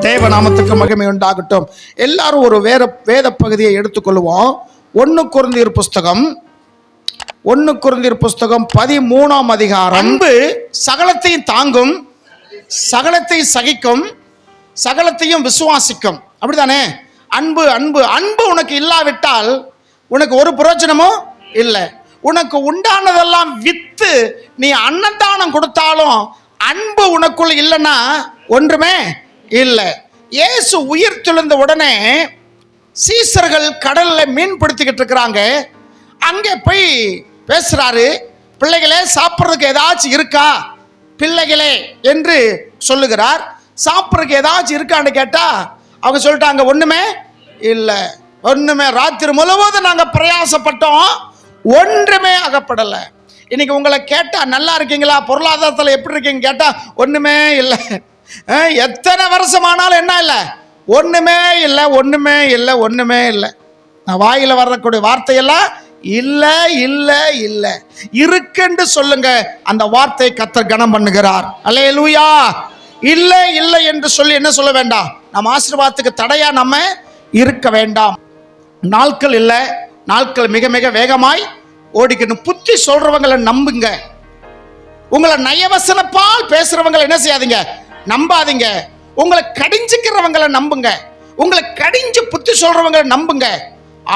தேவநாமத்துக்கு மகிமை உண்டாகட்டும். எல்லாரும் ஒரு வேத பகுதியை எடுத்துக்கொள்வோம். 1 கொரிந்தியர் புஸ்தகம் 13ஆம் அதிகாரம். அன்பு சகலத்தையும் தாங்கும், சகலத்தை சகிக்கும், சகலத்தையும் விசுவாசிக்கும். அப்படிதானே? அன்பு அன்பு அன்பு உனக்கு இல்லாவிட்டால் உனக்கு ஒரு பிரயோஜனமும் இல்லை. உனக்கு உண்டானதெல்லாம் வித்து நீ அன்னதானம் கொடுத்தாலும் அன்பு உனக்குள்ள இல்லைன்னா ஒன்றுமே இல்லை. இயேசு உயிர் தெழுந்த உடனே சீசர்கள் கடல்ல மீன் பிடித்துக்கிட்டு இருக்கிறாங்க. அங்கே போய் பேசுறாரு, பிள்ளைகளே சாப்பிட்றதுக்கு ஏதாச்சும் இருக்கா பிள்ளைகளே என்று சொல்லுகிறார். சாப்பிட்றதுக்கு ஏதாச்சும் இருக்கான்னு கேட்டா அவங்க சொல்லிட்டாங்க, ஒண்ணுமே இல்லை, ஒண்ணுமே. ராத்திரி முழுவதும் நாங்க பிரயாசப்பட்டோம், ஒன்றுமே அகப்படலை. இன்னைக்கு உங்களை கேட்டா நல்லா இருக்கீங்களா, பொருளாதாரத்தில் எப்படி இருக்கீங்க கேட்டா ஒண்ணுமே இல்லை. எத்தனை வருஷமானாலும் என்ன இல்லை, ஒண்ணுமே இல்லை, ஒண்ணுமே இல்லை, ஒண்ணுமே இல்லை. நான் வாயில வரக்கூடிய வார்த்தையெல்லாம் இல்லை இல்லை இல்லை. இருக்குன்னு சொல்லுங்க, அந்த வார்த்தை கர்த்தர் கனம் பண்ணுகிறார். அல்லேலூயா. இல்லை இல்லை என்று சொல்லி என்ன சொல்ல வேண்டாம், நம்ம ஆசீர்வாதத்துக்கு தடையா நம்ம இருக்க வேண்டாம். நாட்கள் இல்லை, நாட்கள் மிக மிக வேகமாய் ஓடிக்கணும். புத்தி சொல்றவங்களை நம்புங்க. உங்களை நயவசனப்பால் பேசுறவங்களை என்ன செய்யாதீங்க, நம்பாதீங்க. உங்களை கடிஞ்சுக்கிறவங்களை நம்புங்க. உங்களை கடிஞ்சு புத்தி சொல்றவங்களை நம்புங்க.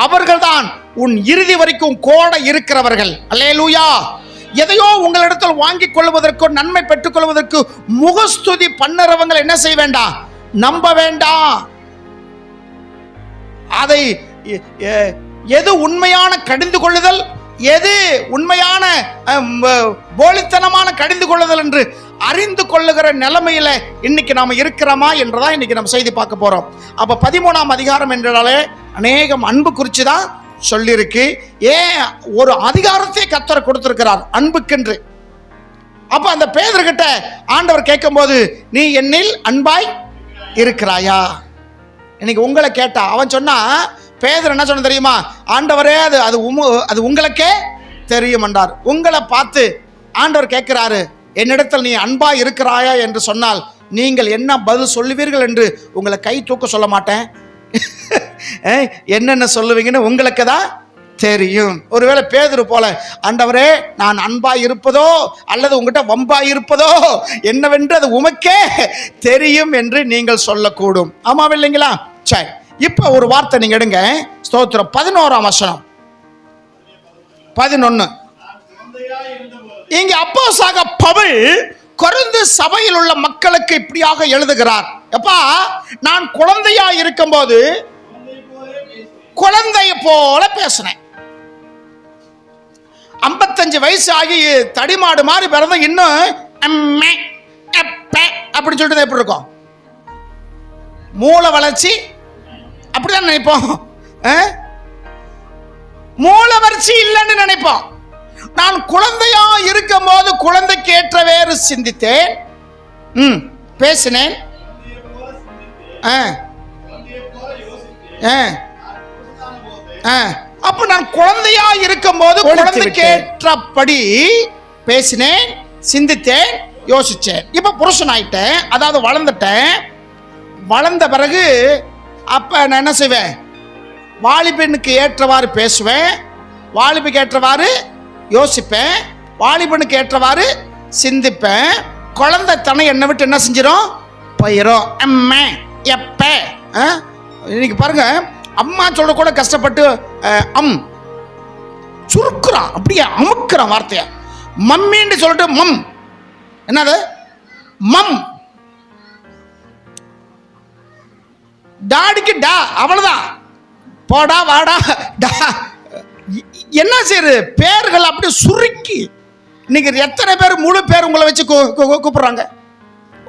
அவர்கள் தான் உன் இறுதி வரைக்கும் கோட இருக்கிறவர்கள். அல்லேலூயா. எதையோ உங்களிடத்தில் வாங்கி கொள்வதற்கு, நன்மை பெற்றுக் கொள்வதற்கு முகஸ்துதி பண்ணுறவங்களை என்ன செய்ய வேண்டாம், நம்ப வேண்டாம். அதை எது உண்மையான கடிந்து கொள்ளுதல், எது உண்மையான போலித்தனமான கடிந்து கொள்ளுதல் என்று அறிந்து கொள்ளுகிற நிலைமையில இன்னைக்கு நாம இருக்கிறோமா என்றதான் இன்னைக்கு நம்ம செய்தி பார்க்க போறோம். அப்ப 13ஆம் அதிகாரம் என்றாலே அநேகம் அன்பு குறித்து தான் சொல்லியிருக்கு. ஏன் ஒரு அதிகாரத்தை கர்த்தர் கொடுத்திருக்கிறார் அன்புக்கென்று. அப்ப அந்த பேதுருகிட்ட ஆண்டவர் கேட்கும் போது, நீ என்னில் அன்பாய் இருக்கிறாயா? இன்னைக்கு உங்களை கேட்டா அவன் சொன்னா, பேதுரு என்ன சொன்ன தெரியுமா, ஆண்டவரே அது உங்களுக்கே தெரியும் என்றார். உங்களை பார்த்து ஆண்டவர் கேட்கிறாரு, என்னிடத்தில் நீ அன்பாய் இருக்கிறாயா என்று சொன்னால் நீங்கள் என்ன பதில் சொல்லுவீர்கள் என்று உங்களை கை தூக்க சொல்ல மாட்டேன். என்னென்ன சொல்லுவீங்கன்னு உங்களுக்கு தான் தெரியும். ஒருவேளை பேதுரு போல, ஆண்டவரே நான் அன்பாய் இருப்பதோ அல்லது உங்ககிட்ட வம்பாய் இருப்பதோ என்னவென்று அது உமக்கே தெரியும் என்று நீங்கள் சொல்லக்கூடும். ஆமாம் இல்லைங்களா? சரி, இப்ப ஒரு வார்த்தை நீங்க எடுங்க. ஸ்தோத்திரம். 11ஆம் வசனம் 11. இங்க அப்போஸ்தலனாகிய பவுல் கொரிந்து சபையில் உள்ள மக்களுக்கு இப்படியாக எழுதுகிறார். அப்பா, நான் குழந்தையா இருக்கும்போது குழந்தை போல பேசினேன். 55 வயசு ஆகி தடிமாடு மாதிரி பிறந்த இன்னும் அப்படி சொல்லிட்டு எப்படி இருக்கும்? மூளை வளர்ச்சி அப்படிதான் நினைப்போம். மூளை வளர்ச்சி இல்லைன்னு நினைப்போம். நான் குழந்தையா இருக்கும் போது குழந்தைக்கு ஏற்ற வேறு சிந்தித்தேன், பேசினேன். அப்ப நான் குழந்தையா இருக்கும் போது குழந்தைக்கு ஏற்றபடி பேசினேன், சிந்தித்தேன், யோசிச்சேன். இப்ப புருஷன் ஆயிட்டேன், அதாவது வளர்ந்துட்டேன். வளர்ந்த பிறகு அப்ப நான் என்ன செய்வேன், வாலிபனுக்கு ஏற்றவாறு பேசுவேன், வாலிபுக்கு ஏற்றவாறு யோசிப்பேன், வாலிபனுக்கு ஏற்றவாறு சிந்திப்பேன். குழந்தை தன்னை என்னை விட்டு என்ன செஞ்சிடும், போயிடும். அம்மா எப்ப இன்னைக்கு பாருங்க, அம்மா சொல்ல கூட கஷ்டப்பட்டு சுருக்குறான், அப்படியே அமுக்குறான் வார்த்தைய. மம்மின்னு சொல்லிட்டு மம், என்னது மம், டாடிக்கு டா, அவ்வளவுதான். போடா வாடா டா. என்ன செய்யுது, பேர்கள் அப்படி சுருக்கி. இன்னைக்கு எத்தனை பேர் முழு பேர் உங்களை வச்சு கூப்பிடுறாங்க?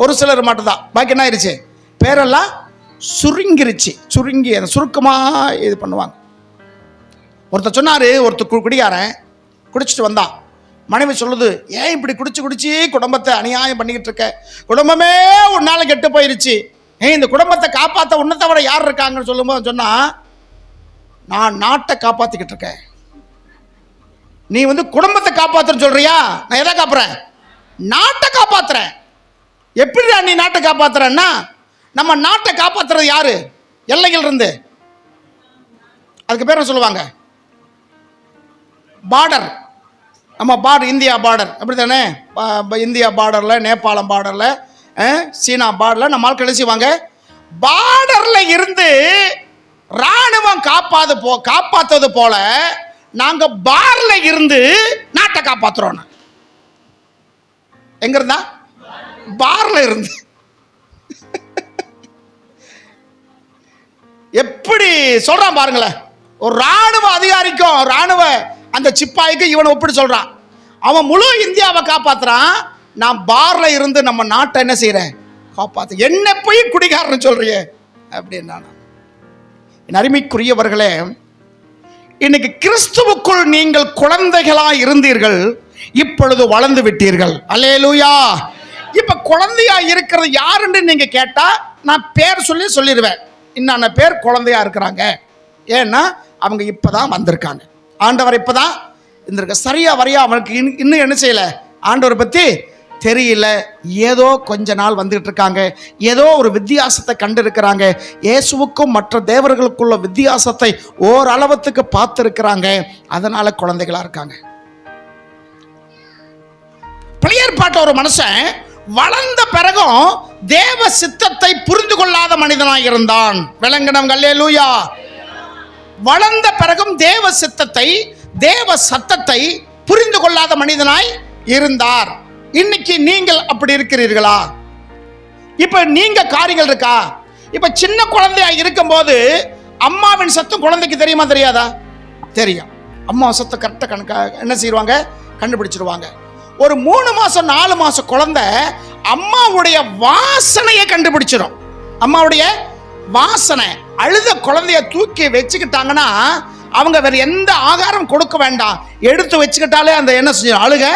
ஒரு சிலர் மட்டும்தான். பாக்கி என்ன ஆயிடுச்சு, பேரெல்லாம் சுருங்கிருச்சு. சுருங்கி அதை சுருக்கமா இது பண்ணுவாங்க. ஒருத்தர் சொன்னாரு, ஒருத்தர் குடிகாரன் குடிச்சிட்டு வந்தான். மனைவி சொல்லுது, ஏன் இப்படி குடிச்சு குடிச்சு குடும்பத்தை அநியாயம் பண்ணிக்கிட்டு இருக்க, குடும்பமே ஒரு நாள் கெட்டு போயிருச்சு, இந்த குடும்பத்தை காப்பாற்ற உன்னத்தை விட யார் இருக்காங்கன்னு சொல்லும்போது சொன்னா, நான் நாட்டை காப்பாத்திக்கிட்டு இருக்கேன், நீ வந்து குடும்பத்தை காப்பாத்துறன்னு சொல்றியா? நான் எதை காப்புறேன்? நாட்டை காப்பாத்துறேன். எப்படிடா நீ நாட்டை காப்பாத்துறன்னா, நம்ம நாட்டை காப்பாத்துறது யாரு? எல்லைகள் இருந்து, அதுக்கு பேர் சொல்லுவாங்க பார்டர். நம்ம பார்டர், இந்தியா பார்டர் அப்படி தானே? இந்தியா பார்டரில், நேபாளம் பார்டரில், சீனா பார்டரில் நம்ம ஆட்கள் செய்வாங்க. பார்டரில் இருந்து ராணுவம் காப்பாற்றுவது போல நாங்க பார்ல இருந்து நாட்டை காப்பாத்துறோம். எங்க இருந்தா? பார்ல இருந்து. எப்படி சொல்றான் பாருங்களேன். ஒரு ராணுவ அதிகாரிக்கும் ராணுவ அந்த சிப்பாய்க்கு இவனை எப்படி சொல்றான்? அவன் முழு இந்தியாவை காப்பாத்துறான். நான் பார்ல இருந்து நம்ம நாட்டை என்ன செய்யறேன்? காப்பாத்து. என்ன போய் குடிகாரன்னு சொல்றியே அப்படின்னா. என் அருமைக்குரியவர்களே, இன்னைக்கு கிறிஸ்துவுக்குள் நீங்கள் குழந்தைகளா இருந்தீர்கள், இப்பொழுது வளர்ந்து விட்டீர்கள். அல்லேலூயா. இப்ப குழந்தையா இருக்கிறது யாருன்னு நீங்க கேட்டா நான் பேர் சொல்லிடுவேன். இன்னொன்ன பேர் குழந்தையா இருக்கிறாங்க. ஏன்னா அவங்க இப்பதான் வந்திருக்காங்க. ஆண்டவர் இப்பதான் இருந்திருக்க. சரியா வரையா அவனுக்கு இன்னும் என்ன செய்யல, ஆண்டவரை பத்தி தெரியல. ஏதோ கொஞ்ச நாள் வந்துட்டு இருக்காங்க, ஏதோ ஒரு வித்தியாசத்தை கண்டு இருக்கிறாங்க. இயேசுவுக்கும் மற்ற தேவர்களுக்குள்ள வித்தியாசத்தை ஓரளவுக்கு பார்த்திருக்கிறாங்க. அதனால குழந்தைகளா இருக்காங்க. பழைய ஏற்பாட்டு ஒரு மனுஷன் வளர்ந்த பிறகும் தேவ சித்தத்தை புரிந்து கொள்ளாத மனிதனாய் இருந்தான். விளங்கணும். அல்லேலூயா. வளர்ந்த பிறகும் தேவ சித்தத்தை, தேவ சத்தத்தை புரிந்து கொள்ளாத மனிதனாய் இருந்தார். இன்னைக்கு நீங்கள் அப்படி இருக்கிறீர்களா? இப்ப நீங்க காரியங்கள் இருக்கா? இப்ப சின்ன குழந்தையா இருக்கும் போது அம்மாவின் சத்தம் குழந்தைக்கு தெரியுமா தெரியாதா? தெரியும். அம்மா சத்தம் கரெக்டா என்ன செய்வாங்க? கண்டுபிடிச்சிருவாங்க. ஒரு 3 மாசம் 4 மாசம் குழந்தை அம்மாவுடைய வாசனையை கண்டுபிடிச்சிடும். அம்மாவுடைய வாசனை. அழுத குழந்தைய தூக்கி வச்சுக்கிட்டாங்கன்னா அவங்க வேற எந்த ஆகாரம் கொடுக்க வேண்டாம், எடுத்து வச்சுக்கிட்டாலே அந்த என்ன செஞ்சு அழுக.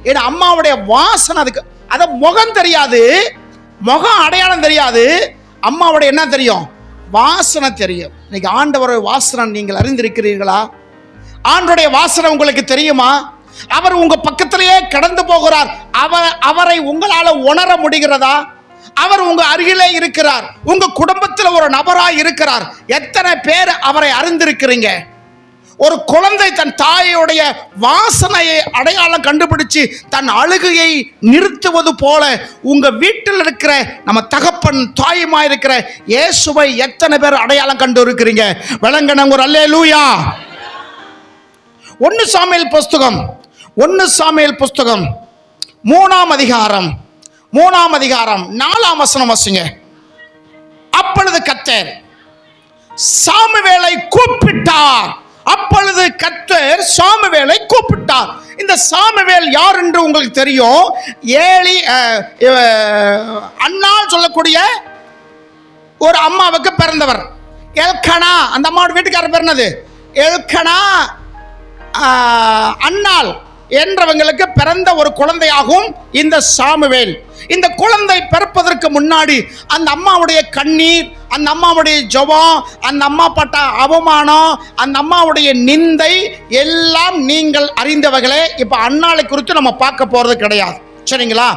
ஏன்னா அம்மாவுடைய வாசனை. அதுக்கு அத முகம் தெரியாது, முகம் அடையாளம் தெரியாது, அம்மாவுடைய என்ன தெரியும்? வாசனை தெரியும். இன்னைக்கு ஆண்டவருடைய வாசனை நீங்கள் அறிந்திருக்கிறீர்களா? ஆண்டவருடைய வாசனை உங்களுக்கு தெரியுமா? அவர் உங்க பக்கத்திலேயே கடந்து போகிறார். அவரை உங்களால உணர முடிகிறதா? அவர் உங்க அருகிலே இருக்கிறார், உங்க குடும்பத்தில் ஒரு நபராய் இருக்கிறார். எத்தனை பேர் அவரை அறிந்திருக்கிறீங்க? ஒரு குழந்தை தன் தாயோடைய வாசனையை அடையாளம் கண்டுபிடிச்சு தன் அழுகையை நிறுத்துவது போல உங்க வீட்டில் இருக்கிற நம்ம தகப்பன் தாயுமா இருக்கிற இயேசுவை எத்தனை பேர் அடையாளம் கண்டு இருக்கிறீங்க? விளங்கணும். ஒரு அல்லேலூயா. 1 சாமுவேல் புஸ்தகம் 3ஆம் அதிகாரம் 4ஆம் வசனம் வாசிங்க. அப்பொழுது கர்த்தர் சாமுவேலை கூப்பிட்டார். அப்பொழுது கர்த்தர் சாமுவேலை கூப்பிட்டார். இந்த சாமுவேல் யார் என்று உங்களுக்கு தெரியும். ஏலி அன்னாள் சொல்லக்கூடிய ஒரு அம்மாவுக்கு பிறந்தவர். எல்கனா, அந்த அம்மாவோட வீட்டுக்காரர் பேர் என்னது? எல்கனா அன்னாள் என்றவங்களுக்கு பிறந்த ஒரு குழந்தையாகும் இந்த சாமுவேல். இந்த குழந்தை பிறப்பதற்கு முன்னாடி அந்த அம்மாவுடைய கண்ணீர், அந்த அம்மாவுடைய ஜெபம், அந்த அம்மா பட்ட அவமானம், அந்த அம்மாவுடைய நிந்தை எல்லாம் நீங்கள் அறிந்தவர்களே. இப்ப அன்னாளை குறித்து நம்ம பார்க்க போறது கிடையாது, சரிங்களா?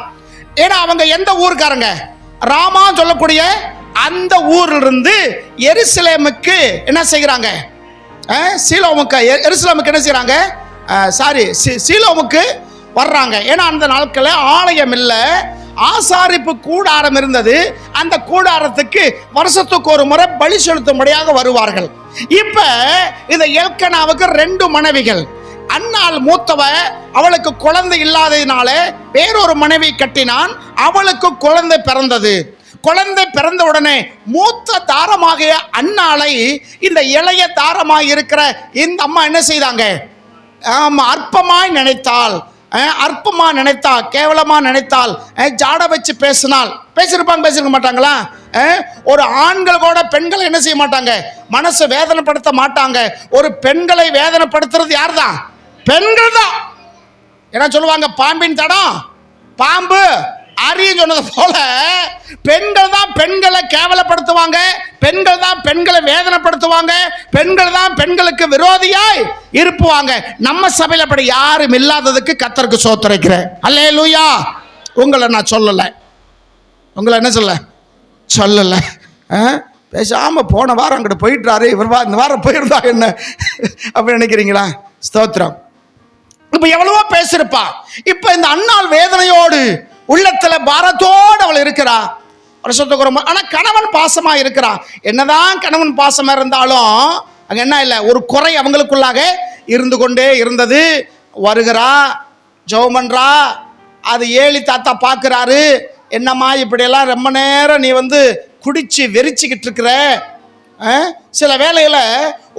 ஏன்னா அவங்க எந்த ஊருக்காரங்க? ராமா சொல்லக்கூடிய அந்த ஊரிலிருந்து எருசலேமுக்கு என்ன செய்கிறாங்க? எருசலேமுக்கு என்ன செய்றாங்க? சீலோமுக்கு வர்றாங்க. ஏன்னா அந்த நாட்களில் ஆலயம் இல்லை, ஆசாரிப்பு கூடாரம் இருந்தது. அந்த கூடாரத்துக்கு வருஷத்துக்கு ஒரு முறை பலி செலுத்தும்படியாக வருவார்கள். இப்ப இந்த எல்கனாவுக்கு 2 மனைவிகள். அன்னாள் மூத்தவ, அவளுக்கு குழந்தை இல்லாததினால வேறொரு மனைவி கட்டினான். அவளுக்கு குழந்தை பிறந்தது. குழந்தை பிறந்த உடனே மூத்த தாரமாகிய அன்னாளை இந்த இளைய தாரமாக இருக்கிற இந்த அம்மா என்ன செய்தாங்க? அற்பமாய் நினைத்தாள். அற்பமா நினைத்தா, கேவலமா நினைத்தால், ஜாட வச்சு பேசினாள். பேசிருக்க மாட்டாங்களா? ஒரு ஆண்கள் கூட பெண்களை என்ன செய்ய மாட்டாங்க? மனசை வேதனைப்படுத்த மாட்டாங்க. ஒரு பெண்களை வேதனைப்படுத்துறது யார் தான்? பெண்கள் தான். என்ன சொல்லுவாங்க? பாம்பின் தடம் பாம்பு ஆரியம் சொன்னது போல பெண்கள் தான் பெண்களை கேவலப்படுத்துவாங்க, பெண்கள் தான் பெண்களை வேதனைப்படுத்துவாங்க, பெண்கள் தான் பெண்களுக்கு விரோதியாய் இருப்புவாங்க. நம்ம சபையில் அப்படி யாரும் இல்லாததுக்கு கர்த்தருக்கு ஸ்தோத்திரிக்கிறேன். அல்லேலூயா. உங்களை நான் சொல்லலை, உங்களை என்ன சொல்லலை. பேசாம போன வாரம் அங்கிட்டு போயிட்டாரு, இந்த வாரம் போயிருந்தா என்ன அப்படி நினைக்கிறீங்களா? ஸ்தோத்திரம். இப்ப எவ்வளவோ பேசிருப்பா. இப்ப இந்த அன்னாள் வேதனையோடு உள்ளத்துல பாரத்தோடு அவள் இருக்கிறா. ஆனா கணவன் பாசமா இருக்கிறா. என்னதான் கணவன் பாசமா இருந்தாலும் அங்க என்ன இல்லை, ஒரு குறை அவங்களுக்குள்ளாக இருந்து கொண்டே இருந்தது. வருகிறா, ஜெபம் பண்றா. அது ஏலி தாத்தா பார்க்கிறாரு, என்னம்மா இப்படியெல்லாம் ரொம்ப நேரம் நீ குடிச்சு வெறிச்சிக்கிட்டு இருக்கிற. சில வேளையில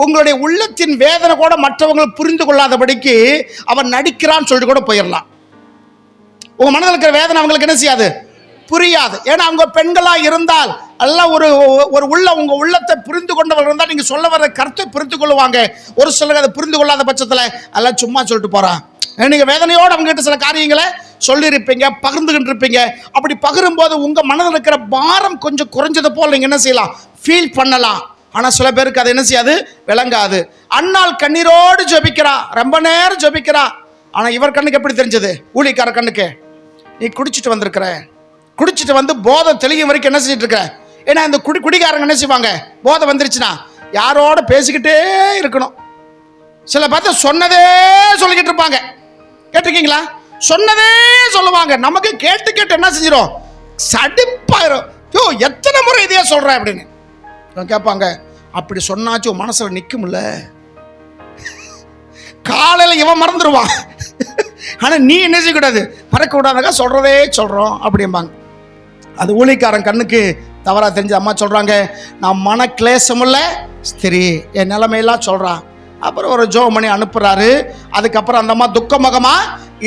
உங்களுடைய உள்ளத்தின் வேதனை கூட மற்றவங்க புரிந்து கொள்ளாதபடிக்கு அவன் நடிக்கிறான்னு சொல்லிட்டு கூட போயிடலாம். உங்க மனதில் இருக்கிற வேதனை அவங்களுக்கு என்ன செய்யாது, புரியாது. ஏன்னா அவங்க பெண்களா இருந்தால் எல்லாம் ஒரு உங்க உள்ளத்தை புரிந்து கொண்டவர்கள் இருந்தால் நீங்க சொல்ல வர கருத்தை புரிந்து கொள்வாங்க. ஒரு சிலர் அதை புரிந்து கொள்ளாத பட்சத்தில் எல்லாம் சும்மா சொல்லிட்டு போறான். நீங்க வேதனையோடு அவங்க கிட்ட சில காரியங்களை சொல்லியிருப்பீங்க, பகிர்ந்துகிட்டு இருப்பீங்க. அப்படி பகிரும் போது உங்க மனதில் இருக்கிற பாரம் கொஞ்சம் குறைஞ்சது போல் நீங்க என்ன செய்யலாம், ஃபீல் பண்ணலாம். ஆனா சில பேருக்கு அது என்ன செய்யாது, விளங்காது. அன்னாள் கண்ணீரோடு ஜெபிக்கிறா, ரொம்ப நேரம் ஜெபிக்கிறா. ஆனா இவர் கண்ணுக்கு எப்படி தெரிஞ்சது, ஊழியக்கார கண்ணுக்கு, நீ குடிச்சிட்டு வந்திருக்கிற, குடிச்சிட்டு போதை தெளியும் வரைக்கும் என்ன செஞ்சிட்டு இருக்க. ஏன்னா இந்த குடிகாரங்க என்ன செய்வாங்க, போதை வந்துருச்சுன்னா யாரோட பேசிக்கிட்டே இருக்கணும். சில பார்த்து சொன்னதே சொல்லிக்கிட்டு இருப்பாங்க. கேட்டிருக்கீங்களா? சொன்னதே சொல்லுவாங்க. நமக்கு கேட்டு கேட்டு என்ன செஞ்சிடும், சடிப்பாயிரும். யோ எத்தனை முறை இதையே சொல்றேன் அப்படின்னு கேட்பாங்க. அப்படி சொன்னாச்சும் மனசுல நிக்கும்ல. காலையில் இவன் மறந்துடுவான், ஆனா நீ என்ன செய்யக்கூடாது, மறக்க கூடாதுக்கா சொல்றதே சொல்றோம் அப்படிம்பாங்க. அது ஊழியக்காரன் கண்ணுக்கு தவறா தெரிஞ்சு அம்மா சொல்றாங்க, நான் மன கிளேசம் இல்ல ஸ்திரீ, என் நிலைமையெல்லாம் சொல்றான். அப்புறம் ஒரு ஜெபம் பண்ணி அனுப்புறாரு. அதுக்கப்புறம் அந்த அம்மா துக்கமுகமா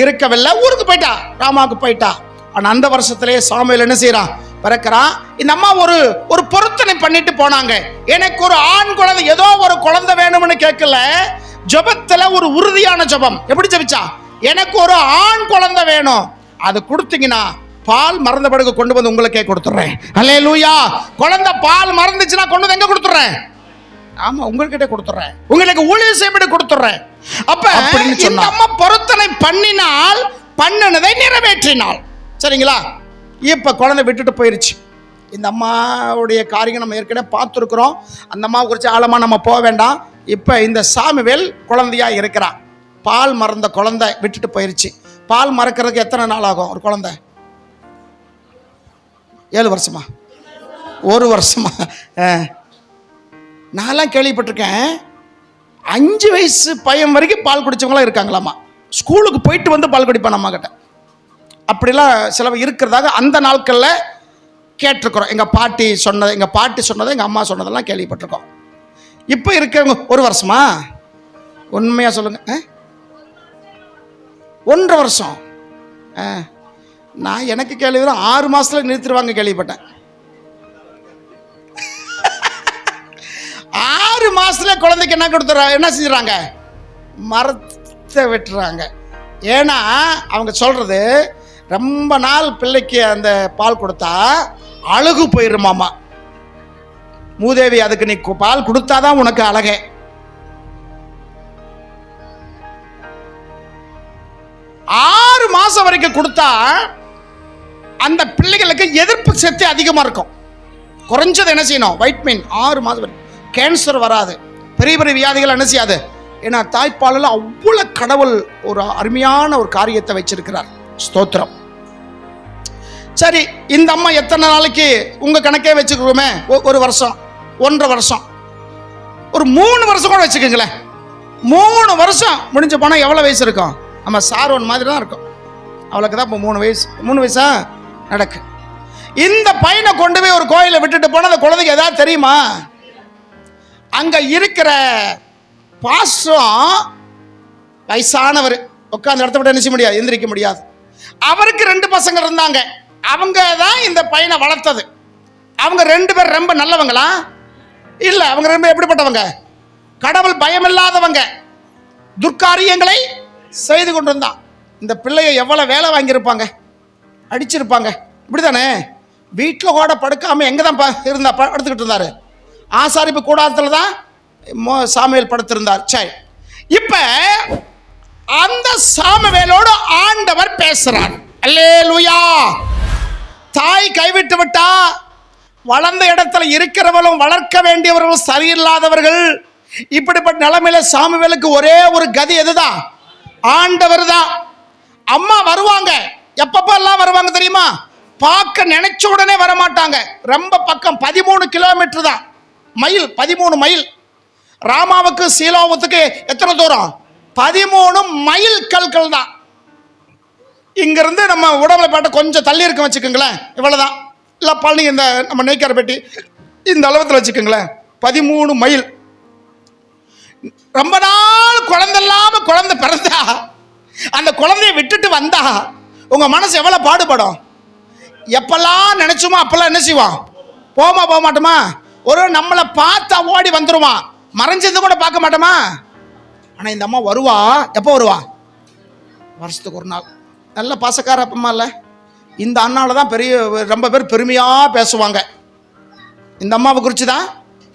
இருக்கவில்லை, ஊருக்கு போயிட்டா, ராமாவுக்கு போயிட்டா. ஆனா அந்த வருஷத்திலேயே சாமுவேல் என்ன செய்யறான், பிறக்கிறான். இந்த அம்மா ஒரு பொருத்தனை பண்ணிட்டு போனாங்க. எனக்கு ஒரு ஆண் குழந்தை, ஏதோ ஒரு குழந்தை வேணும்னு கேட்கல, ஜெபத்துல ஒரு உறுதியான ஜெபம். எப்படி ஜெபிச்சா, எனக்கு ஒரு ஆண் குழந்தை வேணும், அது கொடுத்தீங்கன்னா பால் மறந்த பிறகு கொண்டு வந்து உங்களுக்கே கொடுத்துறேன். அல்லேலூயா. குழந்தை பால் மறந்துச்சுன்னா கொண்டு வந்து எங்க கொடுத்துறேன், ஆமா உங்ககிட்ட கொடுத்துறேன், உங்களுக்கு ஊழியம் செய்யப்படி கொடுத்துறேன். அப்ப இந்த அம்மா பொருத்தனை பண்ணினால், பண்ணினதை நிறைவேற்றினாள். சரிங்களா? இப்ப குழந்தை விட்டுட்டு போயிருச்சு. இந்த அம்மாவுடைய காரியம் நம்ம ஏற்கனவே பார்த்துருக்குறோம். அந்த அம்மாவை குறித்து ஆழமா நம்ம போக வேண்டாம். இப்ப இந்த சாமுவேல் குழந்தையா இருக்கிறான். பால் மறந்த குழந்தை விட்டுட்டு போயிருச்சு. பால் மறக்கிறதுக்கு எத்தனை நாள் ஆகும் ஒரு குழந்தை? 7 வருஷமா, 1 வருஷமா? நான்லாம் கேள்விப்பட்டிருக்கேன், 5 வயசு பையன் வரைக்கும் பால் குடிச்சவங்களாம் இருக்காங்களாமா. ஸ்கூலுக்கு போயிட்டு பால் குடிப்பான் அம்மா கிட்ட. அப்படிலாம் சில இருக்கிறதாக அந்த நாட்களில் கேட்டிருக்கிறோம். எங்கள் பாட்டி சொன்னதை, எங்கள் அம்மா சொன்னதெல்லாம் கேள்விப்பட்டிருக்கோம். இப்போ இருக்கவங்க 1 வருஷமா? உண்மையாக சொல்லுங்க. 1.5 வருஷம். நான் எனக்கு கேள்வி 6 மாசத்துல நிறுத்திடுவாங்க கேள்விப்பட்டேன். 6 மாசத்துல குழந்தைக்கு என்ன கொடுத்துறாங்க, என்ன செஞ்சுறாங்க, மரத்தை வெட்டுறாங்க. ஏன்னா அவங்க சொல்றது, ரொம்ப நாள் பிள்ளைக்கு அந்த பால் கொடுத்தா அழகு போயிருமாமா. மூதேவி, அதுக்கு நீ பால் கொடுத்தாதான் உனக்கு அழகே. ஆறு மாசம் வரைக்கும் கொடுத்தா அந்த பிள்ளைகளுக்கு எதிர்ப்பு சக்தி அதிகமா இருக்கும். குறைஞ்சது என்ன செய்யணும், வைட்டமின் 6 மாதம் வரைக்கும். கேன்சர் வராது, பெரிய பெரிய வியாதிகள் என்ன செய்யாது. ஏன்னா தாய்ப்பாலில் அவ்வளவு கடவுள் ஒரு அருமையான ஒரு காரியத்தை வச்சிருக்கிறார். ஸ்தோத்திரம். சரி, இந்த அம்மா எத்தனை நாளைக்கு உங்க கணக்கே வச்சுக்கிறோமே, 1 வருஷம், 1.5 வருஷம், ஒரு 3 வருஷம் கூட வச்சுக்கோங்களேன். 3 வருஷம் முடிஞ்ச போனா எவ்வளவு வயசு இருக்கும்? நம்ம சாரோன் மாதிரி தான் இருக்கும். அவளுக்கு தான் இப்போ 3 வயசா நடக்கு. இந்த பையனை கொண்டு போய் ஒரு கோயிலை விட்டுட்டு போனா அந்த குழந்தைக்கு ஏதாவது தெரியுமா? அங்க இருக்கிற பாசம் வயசானவர் உட்காந்து இடத்த விட்டு நினைச்ச முடியாது, எந்திரிக்க முடியாது. அவருக்கு 2 பசங்க இருந்தாங்க. அவங்க தான் இந்த பையனை வளர்த்தது. அவங்க 2 பேர் ரொம்ப நல்லவங்களா? இல்ல, அவங்க ரொம்ப எப்படிப்பட்டவங்க? கடவுள் பயமில்லாதவங்க, துர்க்காரியங்களை செய்து கொண்டிருந்தான். இந்த பிள்ளைய எவ்வளவு வேலை வாங்கியிருப்பாங்க. அடிச்சிருப்பாங்க. இப்படிதானே? வீட்டில் கூட படுக்காம எங்கே தான் படுத்துக்கிட்டு இருந்தாரு? ஆசாரிப்பு கூடாரத்தில் தான் சாமுவேல் படுத்திருந்தார். சரி, இப்ப அந்த சாமுவேலோடு ஆண்டவர் பேசுறார். அல்லேலூயா. தாய் கைவிட்டு விட்டா, வளர்ந்த இடத்துல இருக்கிறவர்களும் வளர்க்க வேண்டியவர்களும் சரியில்லாதவர்கள். இப்படிப்பட்ட நிலைமையில சாமுவேலுக்கு ஒரே ஒரு கதி எதுதான்? ஆண்டவர் தான். அம்மா வருவாங்க, எப்பப்பெல்லாம் வருவாங்க தெரியுமா? பார்க்க நினைச்ச உடனே வரமாட்டாங்க. ரொம்ப பக்கம் 13 கிலோமீட்டர் தான், மைல் 13 மைல். ராமாவுக்கு சீலோவுக்கு எத்தனை தூரம்? 13 மைல் கல்கள் தான். இங்கிருந்து நம்ம உடம்புல கொஞ்சம் தள்ளி இருக்க வச்சுக்கோங்களேன், இவ்வளவுதான். இல்லை பழனி இந்த நம்ம நெய்க்கார பெட்டி இந்த அளவுல வச்சுக்கோங்களேன், 13 மைல். ரொம்ப நாள் குழந்தை இல்லாம குழந்தை பிறந்தா, அந்த குழந்தைய விட்டுட்டு வந்தா உங்க மனசு எவ்வளவு பாடுபடும்? எப்பெல்லாம் நினைச்சுமோ அப்பெல்லாம் என்ன செய்வான்? போக மாட்டோமா? ஒரு நம்மளை பார்த்தா ஓடி வந்துருவான், மறைஞ்சது கூட பார்க்க மாட்டோமா? ஆனா இந்த அம்மா வருவா. எப்போ வருவா? வருஷத்துக்கு ஒரு நாள். நல்ல பாசக்கார அப்பம்மா இல்லை? இந்த அண்ணால தான் ரொம்ப பேர் பெருமையா பேசுவாங்க. இந்த அம்மாவை குறித்து தான்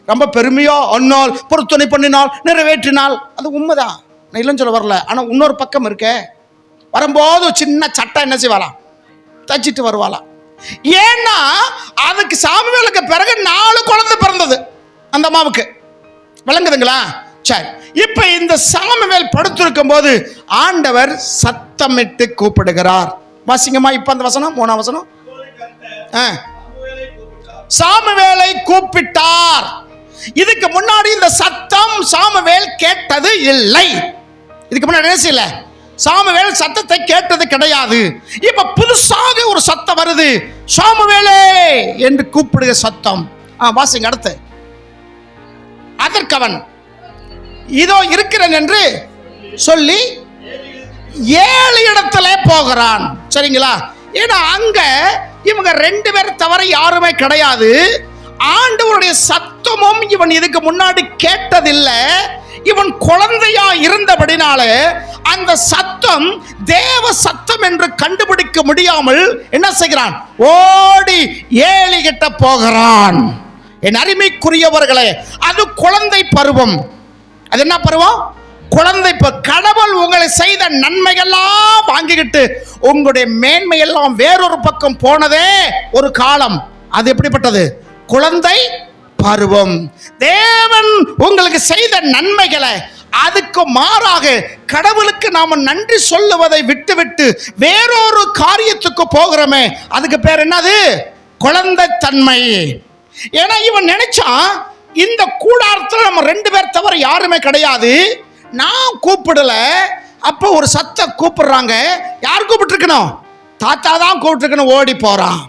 ரொம்ப பெருமையா, அண்ணால் பொறுத்துணை பண்ணினால் நிறைவேற்றினால். அது உண்மைதான், நான் இல்லைன்னு சொல்ல வரல. ஆனால் இன்னொரு பக்கம் இருக்க, வரும்போது சின்ன சட்டை என்ன செய்வாளாம்? தச்சிட்டு வருவாளாம். ஏன்னா அதுக்கு சாமுவேலுக்கு பிறகு 4 குழந்தை பிறந்தது அந்த அம்மாவுக்கு. விளங்குதுங்களா? சரி, இப்ப இந்த சாமுவேல் படுத்திருக்கும் போது ஆண்டவர் சத்தமிட்டு கூப்பிடுகிறார். வாசிங்கம்மா இப்ப அந்த வசனம், 3ஆம் வசனம். சாமுவேலை கூப்பிட்டார். இதுக்கு முன்னாடி இந்த சத்தம் சாமுவேல் கேட்டது இல்லை. இதுக்கு முன்னாடி என்ன செய்யல? சாமுவேல் சத்தத்தை கேட்டது கிடையாது. இப்ப புதுசாக ஒரு சத்தம் வருது, சாமுவேலே என்று கூப்பிடுகிற சத்தம். வாசிங்க அடுத்து. அதற்கவன் இதோ இருக்கிறேன் என்று சொல்லி 7 இடத்துல போகிறான். சரிங்களா? ஏன்னா அங்க இவங்க 2 பேர் தவிர யாருமே கிடையாது. ஆண்டவருடைய சத்தமும் இவன் இதுக்கு முன்னாடி கேட்டதில்லை. இவன் குழந்தையா இருந்தபடினால அந்த சத்தம் தேவ சத்தம் என்று கண்டுபிடிக்க முடியாமல் என்ன செய்கிறான்? ஓடி 7 கிட்ட போகிறான். என் அருமைக்குரியவர்களே, அது குழந்தை பருவம். அது என்ன பருவம்? குழந்தை. கடவுள் உங்களை செய்த நன்மையெல்லாம் வாங்கிக்கிட்டு உங்களுடைய மேன்மையெல்லாம் வேறொரு பக்கம் போனதே ஒரு காலம். அது எப்படிப்பட்டது? குழந்தை பருவம். தேவன் உங்களுக்கு செய்த நன்மைகளை அதுக்கு மாறாக கடவுளுக்கு நாம நன்றி சொல்லுவதை விட்டுவிட்டு வேறொரு காரியத்துக்கு போகிறோமே, அதுக்கு பேர் என்னது? குழந்தை தன்மை. ஏன்னா இவன் நினைச்சான், இந்த கூடாரத்தில் நம்ம 2 பேர் தவிர யாருமே கிடையாது, நான் கூப்பிடல. அப்போ ஒரு சத்தம் கூப்பிடுறாங்க. யார் கூப்பிட்டுருக்கணும்? தாத்தா தான் கூப்பிட்டுருக்கணும். ஓடி போறான்.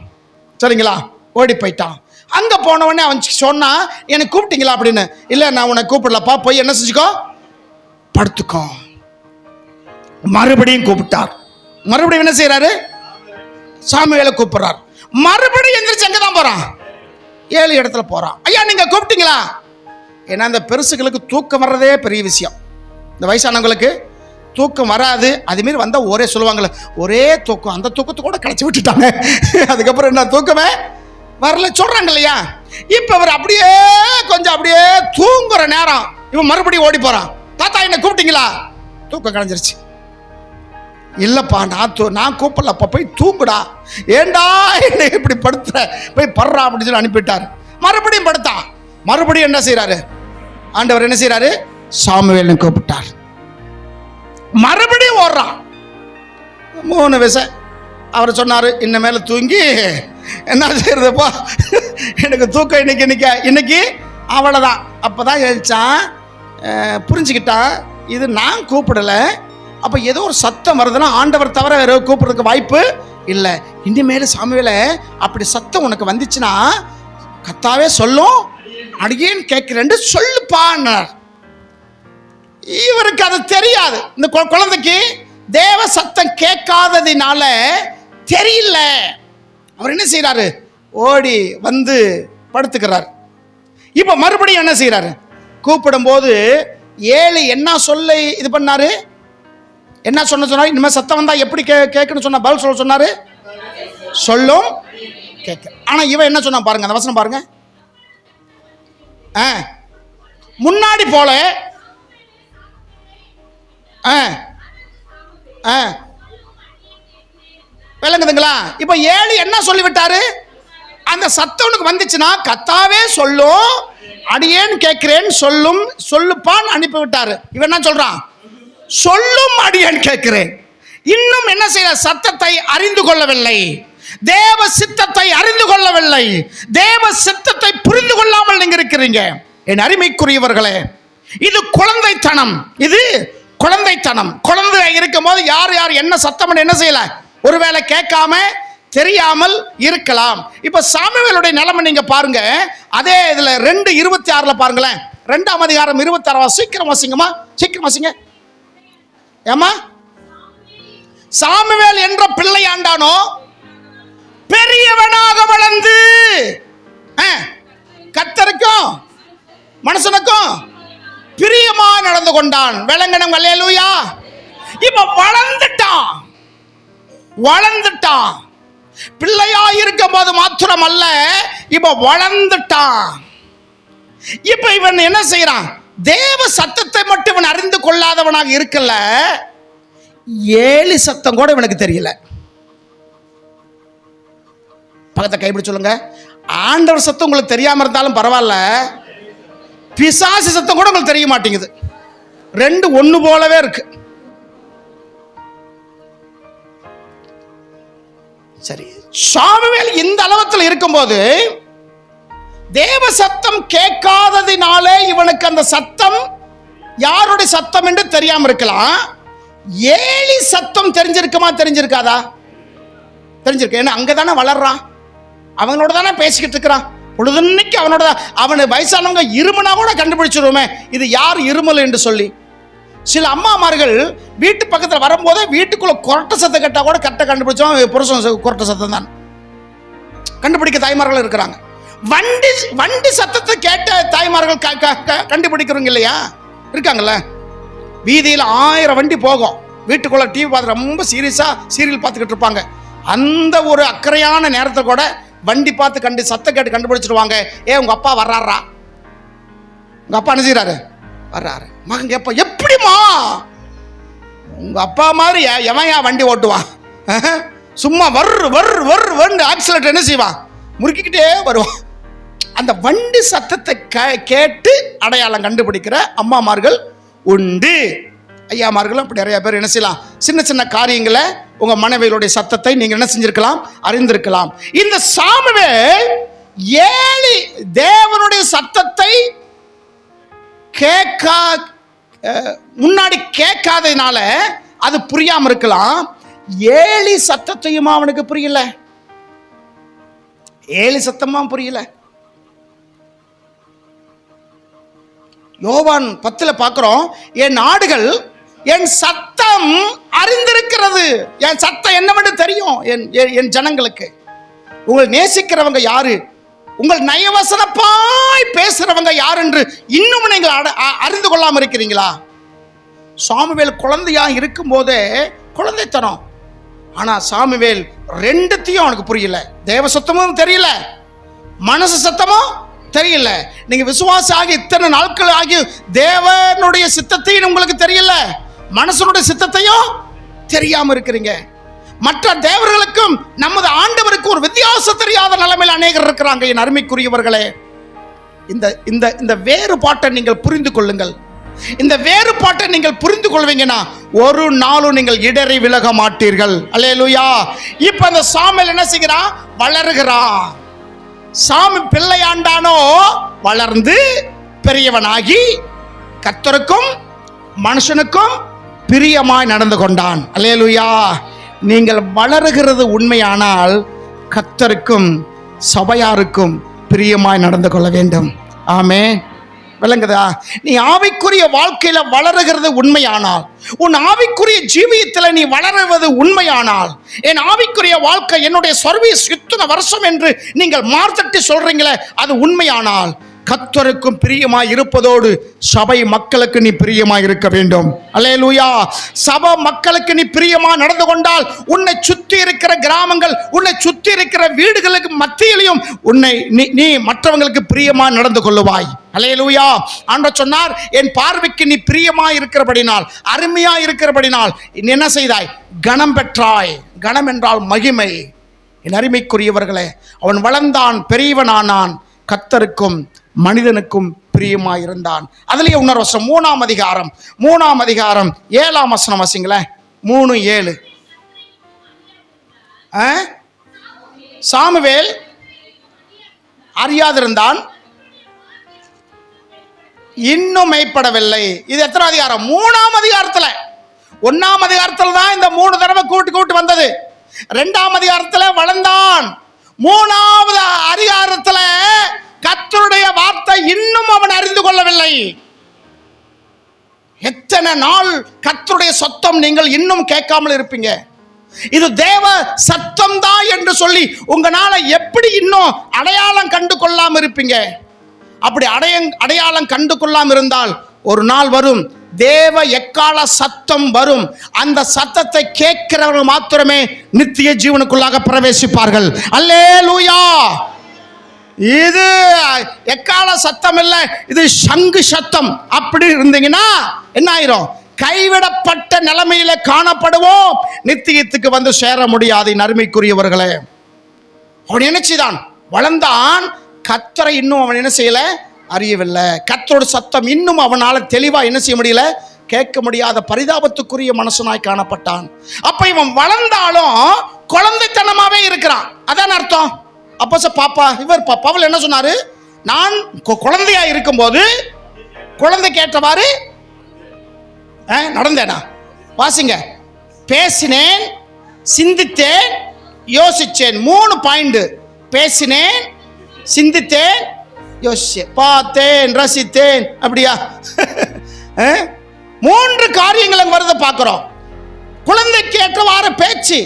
சரிங்களா? ஓடி போயிட்டான். அங்க போனவொடனே அவன் சொன்னா, எனக்கு கூப்பிட்டீங்களா அப்படின்னு. இல்லை, நான் உன்னை கூப்பிடலப்பா, போய் என்ன செஞ்சுக்கோ, படுத்துக்கோ. மறுபடியும் கூப்பிட்டார். மறுபடியும் என்ன செய்யறாரு? சாமுவேலை கூப்பிடுறார். மறுபடியும் எந்திரிச்சு அங்க தான் போறான், 7 இடத்துல போறான். ஐயா நீங்க கூப்பிட்டீங்களா? ஏன்னா இந்த பெருசுகளுக்கு தூக்கம் வர்றதே பெரிய விஷயம். இந்த வயசானவங்களுக்கு தூக்கம் வராது. அதுமாரி வந்தா ஒரே சொல்லுவாங்கல்ல, ஒரே தூக்கம். அந்த தூக்கத்தை கூட கலைச்சி விட்டுட்டாங்க. அதுக்கப்புறம் என்ன தூக்கமே வரல சொல்றாங்க இல்லையா? இப்ப அவர் அப்படியே கொஞ்சம் அப்படியே தூங்குற நேரம் இவன் மறுபடியும் ஓடி போறான். தாத்தா என்ன கூப்பிட்டீங்களா? தூக்கம் கலைஞ்சிருச்சு. இல்லப்பா நான் கூப்பிடலப்பா, போய் தூங்குடா. ஏண்டா என்ன இப்படி படுத்துற, போய் படுறா அப்படின்னு சொல்லி அனுப்பிட்டார். மறுபடியும் படுத்தான். மறுபடியும் என்ன செய்யறாரு? ஆண்டவர் என்ன செய்யறாரு? சாமுவேல் கூப்பிட்டார். மறுபடியும் ஓடுறான். 3 வயசு. அவர் சொன்னாரு, இன்னமேல தூங்கி என்ன செய்யறதுப்பா, எனக்கு தூக்கம் இன்னைக்கு அவ்வளவுதான். அப்பதான் எழுச்சான், புரிஞ்சுக்கிட்டான், இது நான் கூப்பிடல. அப்ப ஏதோ ஒரு சத்தம் வருதுன்னா ஆண்டவர் தவிர வேற கூப்பிடுறதுக்கு வாய்ப்பு இல்லை. இனிமேல் சாமுவேல அப்படி சத்தம் உனக்கு வந்துச்சுன்னா கத்தாவே சொல்லும், அடியேன் கேட்கிறேன்னு சொல்லுப்பான்னார். இவருக்கு அது தெரியாது. இந்த குழந்தைக்கு தேவ சத்தம் கேட்காததினால தெரியல. அவர் என்ன செய்யறாரு? ஓடி வந்து படுத்துக்கிறார். இப்ப மறுபடியும் என்ன செய்யறாரு? கூப்பிடும் போது 7 என்ன சொல்ல இது பண்ணாரு? என்ன சொன்னாரு? இனிமே சத்தம் வந்தா எப்படி கேட்கணும் சொன்ன பதில் சொல்ல சொன்னாரு. சொல்லும் கேட்க. ஆனா இவன் என்ன சொன்னா பாருங்க, அந்த வசனம் பாருங்க. முன்னாடி போல விளங்குதுங்களா? இப்ப 7 என்ன சொல்லிவிட்டாரு? அந்த சத்தம் உனக்கு வந்துச்சுன்னா கத்தாவே சொல்லும், அடியேன் கேட்கிறேன் சொல்லும், சொல்லுப்பான் அனுப்பி விட்டாரு. இவன் என்ன சொல்றான்? சொல்லும் அடியேன் கேட்கிறேன். இன்னும் என்ன செய்ய? சத்தத்தை அறிந்து கொள்ளவில்லை, தேவ சித்தத்தை அறிந்து கொள்ளவில்லை, தேவ சித்தத்தை புரிந்து கொள்ளாமல் நீங்க இருக்கிறீங்க. என் அருமைக்குரியவர்களே, இது குழந்தைத்தனம். இது குழந்தைத்தனம். குழந்தை இருக்கும் போது யார் யார் என்ன சத்தம் என்ன செய்யல, ஒருவேளை கேட்காம தெரியாமல் இருக்கலாம். இப்ப சாமுவேலுடைய நிலைமை நீங்க பாருங்க. அதே இதுல 2:26 பாருங்களேன். 2ஆம் அதிகாரம் 26. சீக்கிரம் வாசிங்கம்மா, சீக்கிரம் வாசிங்க. ஏமா, சாமுவேல் என்ற பிள்ளையாண்டானோ பெரியவனாக வளர்ந்து கர்த்தருக்கும் மனுஷனுக்கும் பிரியமா நடந்து கொண்டான். விளங்கணும். அல்லேலூயா. இப்ப வளர்ந்துட்டான். பிள்ளையா இருக்கும் போது மாத்திரம் அல்ல, இப்ப வளர்ந்துட்டான். இப்ப இவன் என்ன செய்யறான்? தேவ சத்தத்தை மட்டும் இவன் அறிந்து கொள்ளாதவனாக இருக்கல, 7 சத்தம் கூட இவனுக்கு தெரியல. பக்கத்தை கைப்பிடி சொல்லுங்க, ஆண்டவர் சத்தம் உங்களுக்கு தெரியாம இருந்தாலும் பரவாயில்ல, பிசாசு சத்தம் கூட உங்களுக்கு தெரிய மாட்டேங்குது. 2 ஒண்ணு போலவே இருக்கு. சரி, சாமுவேல் இந்த அளவத்தில் இருக்கும்போது தேவ சத்தம் கேட்காததினாலே இவனுக்கு அந்த சத்தம் யாருடைய சத்தம் என்று தெரியாம இருக்கலாம். 7 சத்தம் தெரிஞ்சிருக்குமா? தெரிஞ்சிருக்காதா? தெரிஞ்சிருக்கு. ஏன்னா அங்கதானே வளர்றான், அவனோட தானே பேசிக்கிட்டு இருக்கிறான் பொழுதுன்னைக்கு. அவனோட அவனு வயசானவங்க இருமுனா கூட கண்டுபிடிச்சிருவோமே இது யார் இருமல் என்று சொல்லி. சில அம்மாமார்கள் வீட்டு பக்கத்தில் வரும்போது வீட்டுக்குள்ள கொரட்ட சத்தம் கேட்டா கூட கரெக்டாக கண்டுபிடிச்சோம், புருஷன் கொரட்ட சத்தம் தான் கண்டுபிடிக்க தாய்மார்கள் இருக்கிறாங்க. வண்டி சத்தத்தை கேட்ட தாய்மார்கள் கண்டுபிடிக்கிறவங்க இல்லையா இருக்காங்கல்ல. வீதியில் 1000 வண்டி போகும், வீட்டுக்குள்ள டிவி பார்த்து ரொம்ப சீரியஸா சீரியல் பார்த்துக்கிட்டு இருப்பாங்க. அந்த ஒரு அக்கறையான நேரத்தை கூட வண்டி பார்த்து சத்தம் கேட்டு கண்டுபிடிச்சிருவாங்க. உங்க அப்பா வர்றாரா, உங்க அப்பா என்ன செய்யறாரு, வர்றாரு. மகன் கேப்ப, எப்படிமா உங்க அப்பா மாதிரி எவன் வண்டி ஓட்டுவான்? சும்மா வர்ற ஆக்சிலேட்டர் என்ன செய்வான், முறுக்கிக்கிட்டே வருவான். அந்த வண்டி சத்தத்தை கேட்டு அடையாளம் கண்டுபிடிக்கிற அம்மாமார்கள் உண்டு. ஐயாமார்களும் அப்படி நிறைய பேர் என்ன செய்யலாம், சின்ன சின்ன காரியங்களை உங்க மனைவிகளுடைய சத்தத்தை நீங்க என்ன செஞ்சிருக்கலாம், அறிந்திருக்கலாம். இந்த சாமுவேல் 7 தேவனுடைய சத்தத்தை முன்னாடி கேட்காதனால அது புரியாம இருக்கலாம். 7 சத்தத்தையும் அவனுக்கு புரியல. 7 சத்தமா புரியல. யோவான் 10 பார்க்கிறோம், என் ஆடுகள் என் சத்தம் அறிந்திருக்கிறது. என் சத்தம் என்னவென்று தெரியும் என் ஜனங்களுக்கு. உங்கள் நேசிக்கிறவங்க யாரு, உங்கள் நயவசனப்பாய் பேசுறவங்க யார் என்று இன்னும் நீங்கள் அறிந்து கொள்ளாம இருக்கிறீங்களா? சாமுவேல் குழந்தையா இருக்கும் போதே குழந்தைத்தனம். ஆனா சாமுவேல் 2த்தையும் அவனுக்கு புரியல. தேவ சத்தமும் தெரியல, மனசு சத்தமும் தெரியல. நீங்க விசுவாசி ஆகி இத்தனை நாட்கள் ஆகி தேவனுடைய சித்தத்தையும் உங்களுக்கு தெரியல, மனசனுடைய சித்தத்தையும் தெரியாம இருக்கிறீங்க. மற்ற தேவர்களுக்கும் நமது ஆண்டவருக்கு ஒரு வித்தியாசம் தெரியாத நிலைமையில் அநேகர் இருக்கிறாங்க. என் அருமைக்குரியவர்களே, இந்த வேறுபாட்டை நீங்கள் புரிந்து கொள்ளுங்கள். இந்த வேறுபாட்டை நீங்கள் புரிந்து கொள்வீங்கன்னா ஒரு நாளும் நீங்கள் இடறி விலக மாட்டீர்கள். அல்லேலூயா. இப்ப அந்த சாமுவேல் என்ன செய்கிறான், வளருகிறான். சாமி பிள்ளையாண்டானோ வளர்ந்து பெரியவனாகி கர்த்தருக்கும் மனுஷனுக்கும் பிரியமாய் நடந்து கொண்டான். அல்லேலூயா. நீங்கள் வளருகிறது உண்மையானால் கர்த்தருக்கும் சபையாருக்கும் பிரியமாய் நடந்து கொள்ள வேண்டும். ஆமென். விளங்குதா? நீ ஆவிக்குரிய வாழ்க்கையில வளருகிறது உண்மையானால், உன் ஆவிக்குரிய ஜீவியத்தில் நீ வளருவது உண்மையானால், என் ஆவிக்குரிய வாழ்க்கை என்னுடைய சர்வீஸ் இத்தனை வருஷம் என்று நீங்கள் மார்த்தட்டி சொல்றீங்களே அது உண்மையானால், கர்த்தருக்கும் பிரியமாய் இருப்பதோடு சபை மக்களுக்கு நீ பிரியமாய் இருக்க வேண்டும். அல்லேலூயா. சபை மக்களுக்கு நீ பிரியமா நடந்து கொண்டால் உன்னை சுற்றி இருக்கிற கிராமங்கள், உன்னை சுற்றி இருக்கிற வீடுகளுக்கு மத்தியிலையும் உன்னை நீ மற்றவங்களுக்கு பிரியமா நடந்து கொள்ளுவாய். அல்லேலூயா. ஆண்டவர் சொன்னார், என் பார்வைக்கு நீ பிரியமா இருக்கிறபடினால், அருமையா இருக்கிறபடினால் நீ என்ன செய்தாய்? கனம் பெற்றாய். கனம் என்றால் மகிமை. என் அருமைக்குரியவர்களே, அவன் வளர்ந்தான், பெரியவனானான், கர்த்தருக்கும் மனிதனுக்கும் பிரியமாய் இருந்தான். அதுலயே இன்னொரு வசனம், 3ஆம் அதிகாரம் 7ஆம் வசனம் வாசிங்களேன். 3:7. சாமுவேல் அறியாதிருந்தான், இன்னும் மெய்ப்படவில்லை. இது எத்தனை அதிகாரம்? 3ஆம் அதிகாரத்துல. 1ஆம் அதிகாரத்துல தான் இந்த 3 தடவை கூட்டு வந்தது. 2ஆம் அதிகாரத்துல வளர்ந்தான். 3ஆவது அதிகாரத்துல கர்த்தருடைய வார்த்தை இன்னும் அவன் அறிந்து கொள்ளவில்லை. எத்தனை நாள் கர்த்தருடைய சத்தம் நீங்கள் இன்னும் கேட்காமல் இருப்பீங்க? இது தேவ சத்தம் தான் என்று சொல்லி உங்களால எப்படி இன்னும் அடையாளம் கண்டு கொள்ளாம இருப்பீங்க? அப்படி அடையாளம் கண்டு கொள்ளாம இருந்தால் ஒரு நாள் வரும், தேவ எக்கால சத்தம் வரும். அந்த சத்தத்தை கேட்கிறவர்கள் மாத்திரமே நித்திய ஜீவனுக்குள்ளாக பிரவேசிப்பார்கள். அல்லேலூயா. இது எக்கால சத்தம் இல்லை, இது சங்கு சத்தம். அப்படி இருந்தீங்கன்னா என்ன ஆயிரும்? கைவிடப்பட்ட நிலைமையில காணப்படுவோம், நித்தியத்துக்கு வந்து சேர முடியாது. அருமைக்குரியவர்களே, அவன் நினைச்சுதான் வளர்ந்தான், கர்த்தரை இன்னும் அவன் என்ன செய்யல? அறியவில்லை. கர்த்தரோட சத்தம் இன்னும் அவனால தெளிவா என்ன செய்ய முடியல? கேட்க முடியாத பரிதாபத்துக்குரிய மனுஷனாய் காணப்பட்டான். அப்ப இவன் வளர்ந்தாலும் குழந்தைத்தனமாவே இருக்கிறான். அதான் அர்த்தம். அப்போ பவுல் என்ன சொன்னாரு? நான் குழந்தையா இருக்கும்போது குழந்தை கேட்டவாறு நடந்தேனா? வாசிங்க. பேசினேன், சிந்தித்தேன், யோசிச்சேன். 3 பாயிண்ட். பேசினேன், சிந்தித்தேன், யோசிச்சேன், பார்த்தேன், ரசித்தேன். அப்படியா? 3 காரியங்கள் வருது பார்க்கிறோம். குழந்தைக்கு ஏற்றவாறு பேச்சு.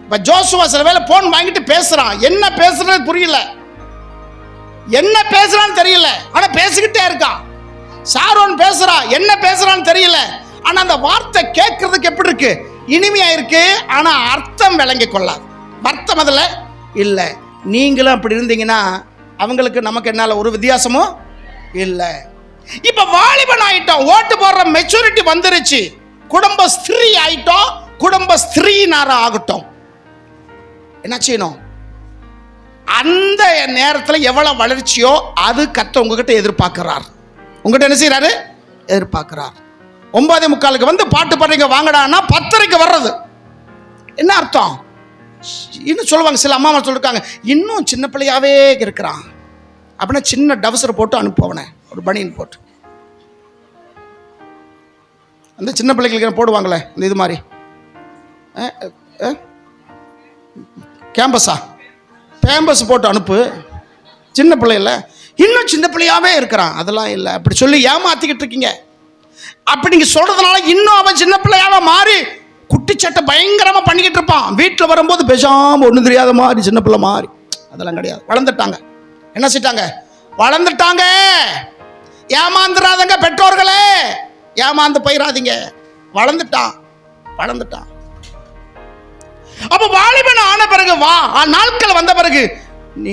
இப்ப ஜோசுவா சில வேளை போன் வாங்கிட்டு பேசுறான், என்ன பேசுறது புரியல, என்ன பேசுறான்னு தெரியல, ஆனா பேசிக்கிட்டே இருக்கான். சாரோன் பேசுறா, என்ன பேசுறான்னு தெரியல, ஆனா அந்த வார்த்தை கேட்கறதுக்கு எப்படி இருக்கு? இனிமையா இருக்கு, ஆனா அர்த்தம் விளங்கி கொள்ளாது. அர்த்தம் அதுல இல்ல. நீங்களும் அப்படி இருந்தீங்கன்னா அவங்களுக்கு நமக்கு என்னால ஒரு வித்தியாசமும் இல்லை. இப்ப வாலிபன் ஆயிட்டோம், ஓட்டு போடுற மெச்சூரிட்டி வந்துருச்சு, குடும்ப ஸ்திரீ ஆயிட்டோம், குடும்ப ஸ்திரீனார ஆகட்டும். என்ன செய்யணும்? அந்த நேரத்தில் எவ்வளவு வளர்ச்சியோ அது கர்த்தர் உங்ககிட்ட எதிர்பார்க்கிறார். உங்ககிட்ட என்ன செய்யறாரு? எதிர்பார்க்கிறார். 9:45 வந்து பாட்டு பாடுறீங்க வாங்கடான்னா 10:30 வர்றது என்ன அர்த்தம்? இன்னும் சொல்லுவாங்க, சில அம்மா சொல்லிருக்காங்க, இன்னும் சின்ன பிள்ளையாவே இருக்கிறான் அப்படின்னா சின்ன டவுசர் போட்டு அனுப்புவனே, ஒரு பனியன் போட்டு. அந்த சின்ன பிள்ளைகளுக்கு போடுவாங்களே இந்த இது மாதிரி பேம்பஸ் போட்டு அனுப்பு. சின்ன பிள்ளைல இன்னும் சின்ன பிள்ளையாவே இருக்கிறான், அதெல்லாம் இல்லை அப்படி சொல்லி ஏமாத்திக்கிட்டு இருக்கீங்க. அப்படி நீங்க சொல்றதுனால இன்னும் அவன் சின்ன பிள்ளையாவ மாறி குட்டிச்சட்டை பயங்கரமா பண்ணிக்கிட்டு இருப்பான். வீட்டில் வரும்போது பேசாம ஒன்றும் தெரியாத மாதிரி சின்ன பிள்ளை மாறி. அதெல்லாம் கிடையாது. வளர்ந்துட்டாங்க. என்ன செய்ட்டாங்க? வளர்ந்துட்டாங்க. ஏமாந்துடாதங்க பெற்றோர்களே, ஏமாந்து போயிடாதீங்க. வளர்ந்துட்டான். அப்ப வாலிபன் ஆன பிறகு நாட்கள் வந்த பிறகு நீ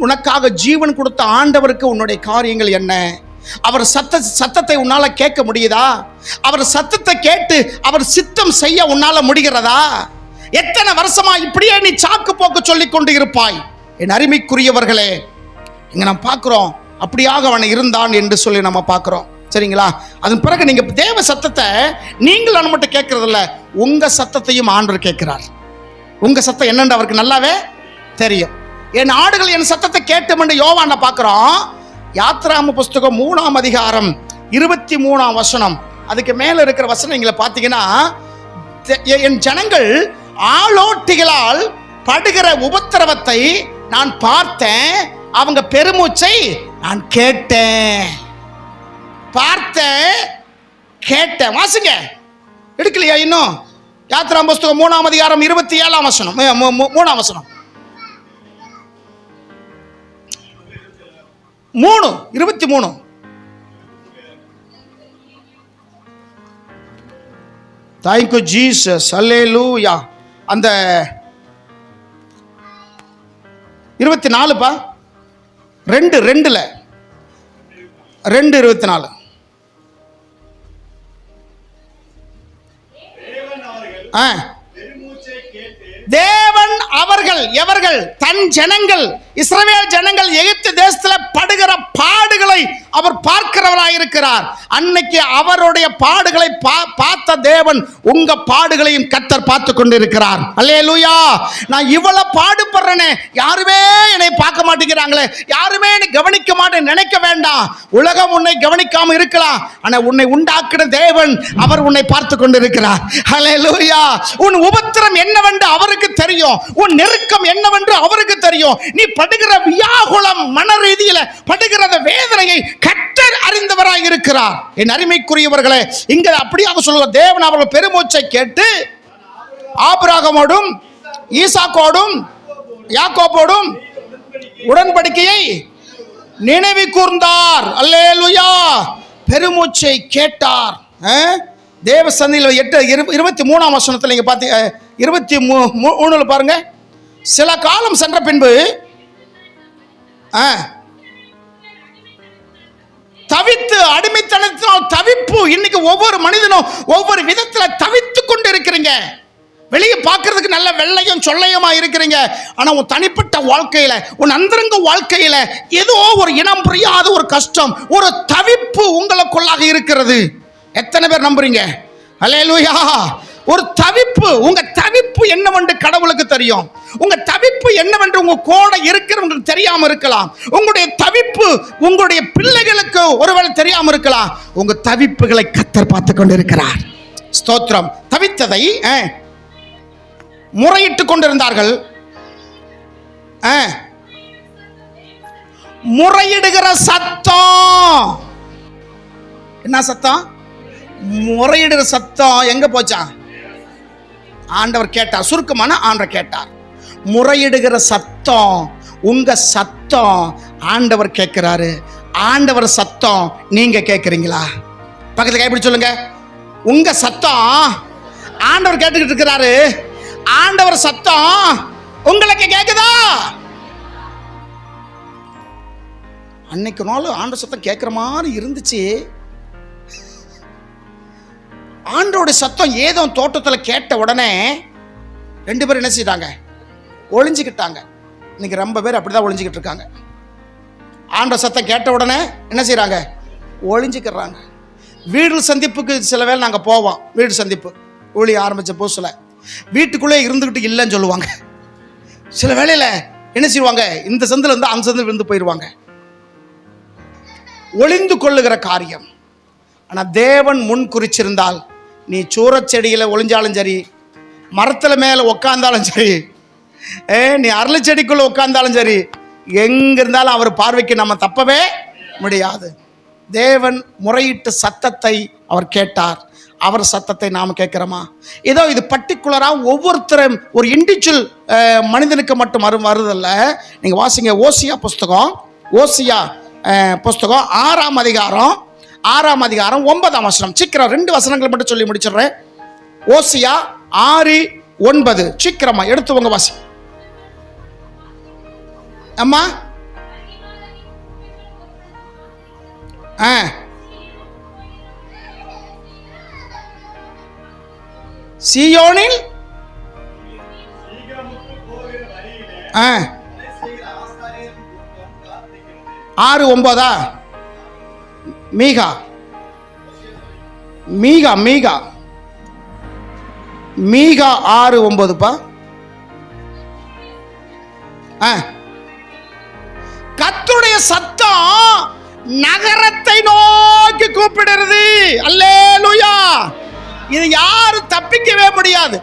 உனக்காக ஜீவன் கொடுத்த ஆண்டவருக்கு உன்னுடைய காரியங்கள் என்ன? அவர் சத்தத்தை உன்னால கேட்க முடியுதா? அவர் சத்தத்தை கேட்டு அவர் சித்தம் செய்ய உன்னால முடிகிறதா? எத்தனை வருஷமா இப்படியே நீ சாக்கு போக்கு சொல்லிக் கொண்டு இருப்பாய்? என் அருமைக்குரியவர்களே, இங்க நம்ம பார்க்கிறோம், அப்படியாக அவன் இருந்தான் என்று சொல்லி நம்ம பார்க்கிறோம். சரிங்களா? அதன் பிறகு நீங்க தேவ சத்தத்தை நீங்கள் மட்டும் கேட்கறது இல்ல, உங்க சத்தத்தையும் ஆண்டவர் கேட்கிறார். உங்க சத்தம் என்னன்னு அவருக்கு நல்லாவே தெரியும். என் ஆடுகள் என் சத்தத்தை கேட்டும் என்று யோவான பார்க்கிறோம். யாத்ராம புஸ்தகம் 3ஆம் அதிகாரம் 23ஆம் வசனம், அதுக்கு மேல இருக்கிற வசனம் நீங்க பார்த்தீங்கன்னா, என் ஜனங்கள் ஆளோட்டிகளால் படுகிற உபத்திரவத்தை நான் பார்த்தேன், அவங்க பெருமூச்சை நான் கேட்டேன். பார்த்தேன், கேட்டேன். வாசிங்க, எடுக்கலையா இன்னும்? யாத்ராம புஸ்தகம் 3ஆம் அதிகாரம் 27ஆம் வசனம், 3ஆம் வசனம். 23. தேங்க்யூ ஜீசஸ், அல்லேலூயா. அந்த 24பா, 2:24. தேவன் அவர்கள் எவர்கள்? தன் ஜனங்கள், இஸ்ரவேல் ஜனங்கள் எகிப்து தேசத்துல படுகிற பாடுகளை அவர் பார்க்கிறவராயிருக்கிறார். அன்னைக்கு அவருடைய பாடுகளை பார்த்த தேவன் உங்க பாடுகளையும் கர்த்தர் பார்த்து கொண்டிருக்கிறார். அல்லேலூயா. நான் இவ்வளவு பாடுபடுறேனே, யாருமே என்னை பார்க்க மாட்டேங்கிறாங்களே, யாருமே என்னை கவனிக்க மாட்டேன் நினைக்க வேண்டாம். உலகம் உன்னை கவனிக்காம இருக்கலாம், ஆனா உன்னை உண்டாக்கின தேவன் அவர் உன்னை பார்த்து கொண்டிருக்கிறார். அல்லேலூயா. உன் உபத்திரம் என்னவென்று அவருக்கு தெரியும், உன் நெருக்கம் என்னவென்று அவருக்கு தெரியும். நீ படுகிற வியாகுலம், மன ரீதியில படுகிற வேதனையை கர்த்தர் அறிந்தவராய் இருக்கிறார். என் அருமைக்குரியவர்களே, இங்க அப்படியாக சொல்லுங்க, தேவன் அவர்கள் பெருமூச்சை கேட்டு ஆபிரகாமோடும் ஈசாக்கோடும் யாக்கோபோடும் உடன்படிக்கையை நினைவு கூர்ந்தார். அல்லேலூயா. பெருமூச்சை கேட்டார். தேவ சந்நிதியில் 23ஆம் வசனத்தில் நீங்க பாத்தீங்க, 23 பாருங்க. சில காலம் சென்ற பின்பு தவித்து, அடிமைத்தனத்தினால் தவிப்பு. இன்னைக்கு ஒவ்வொரு மனிதனும் ஒவ்வொரு விதத்துல தவித்து கொண்டு இருக்கிறீங்க. வெளியே பார்க்கறதுக்கு நல்ல வெள்ளையும் சொல்லையுமா இருக்கிறீங்க, ஆனா உன் தனிப்பட்ட வாழ்க்கையில, உன் அந்தரங்க வாழ்க்கையில ஏதோ ஒரு இனம் புரியாத ஒரு கஷ்டம், ஒரு தவிப்பு உங்களுக்குள்ளாக இருக்கிறது. எத்தனை பேர் நம்புறீங்க? அல்லேலூயா. ஒரு தவிப்பு. உங்க தவிப்பு என்னவென்று கடவுளுக்கு தெரியும். உங்க தவிப்பு என்னவென்று உங்க கூட இருக்கிறவங்களுக்கு தெரியாம இருக்கலாம். உங்களுடைய தவிப்பு உங்களுடைய பிள்ளைகளுக்கு ஒருவேளை தெரியாம இருக்கலாம். உங்க தவிப்புகளை கர்த்தர் பார்த்து கொண்டிருக்கிறார். ஸ்தோத்திரம். தவித்ததை முறையிட்டு கொண்டிருந்தார்கள். முறையிடுகிற சத்தம். என்ன சத்தம்? முறையிடுற சத்தம் எங்க போச்சான்? ஆண்டவர் கேட்டார். சுருக்கமான ஆண்டவர் கேட்டார். முறையிடுகிற சத்தம், உங்க சத்தம் ஆண்டவர் கேட்கிறாரு. ஆண்டவர் சத்தம் நீங்க கேட்கிறீங்களா? பக்கத்துல கைப்பிடி சொல்லுங்க, உங்க சத்தம் ஆண்டவர் கேட்டுக்கிட்டு இருக்கிறாரு. ஆண்டவர் சத்தம் உங்களுக்கு கேக்குதா? அன்னைக்கு நாள் ஆண்டவர் சத்தம் கேட்கிற மாதிரி இருந்துச்சு. ஆண்டவருடைய சத்தம் ஏதோ தோட்டத்தில் கேட்ட உடனே 2 பேரும் என்ன செய்தாங்க? ஒளிஞ்சுக்கிட்டாங்க. இன்னைக்கு ரொம்ப பேர் அப்படிதான் ஒளிஞ்சுக்கிட்டு இருக்காங்க. ஆண்டவர் சத்தம் கேட்ட உடனே என்ன செய்யறாங்க? ஒளிஞ்சுக்கிறாங்க. வீடு சந்திப்புக்கு சில வேளை நாங்கள் போவோம். வீடு சந்திப்பு ஊழி ஆரம்பிச்ச புதுசுல வீட்டுக்குள்ளே இருந்துக்கிட்டு இல்லைன்னு சொல்லுவாங்க. சில வேளையில என்ன செய்வாங்க? இந்த சந்தில இருந்து அந்த சந்தில் இருந்து போயிடுவாங்க. ஒளிந்து கொள்ளுகிற காரியம். ஆனால் தேவன் முன் குறிச்சிருந்தால், நீ சூரச்செடியில் ஒளிஞ்சாலும் சரி, மரத்தில் மேலே உக்காந்தாலும் சரி, நீ அரளி செடிக்குள்ள உட்கார்ந்தாலும் சரி, எங்க இருந்தாலும் அவர் பார்வைக்கு நம்ம தப்பவே முடியாது. தேவன் முறையிட்டு சத்தத்தை அவர் கேட்டார். அவர் சத்தத்தை நாம் கேட்கிறோமா? ஏதோ இது பர்டிகுலராக ஒவ்வொருத்தரும் ஒரு இண்டிவிஜுவல் மனிதனுக்கு மட்டும் வருதல்ல. நீங்கள் வாசிங்க ஓசியா புஸ்தகம், ஓசியா புஸ்தகம் 6ஆம் அதிகாரம் 9ஆம் வசனம். சீக்கிரம் 2 வசனங்கள் மட்டும் சொல்லி முடிச்சிடுறேன். ஓசியா 6:9 சீக்கிரமா எடுத்துவங்க வாசி. அம்மா சீயோனில் 6:9 மீகா மீகா மீகா மீகா 6:9 கர்த்தருடைய சத்தம் நகரத்தை நோக்கி கூப்பிடுறது. அல்லேலூயா. இது யாரும் தப்பிக்கவே முடியாது.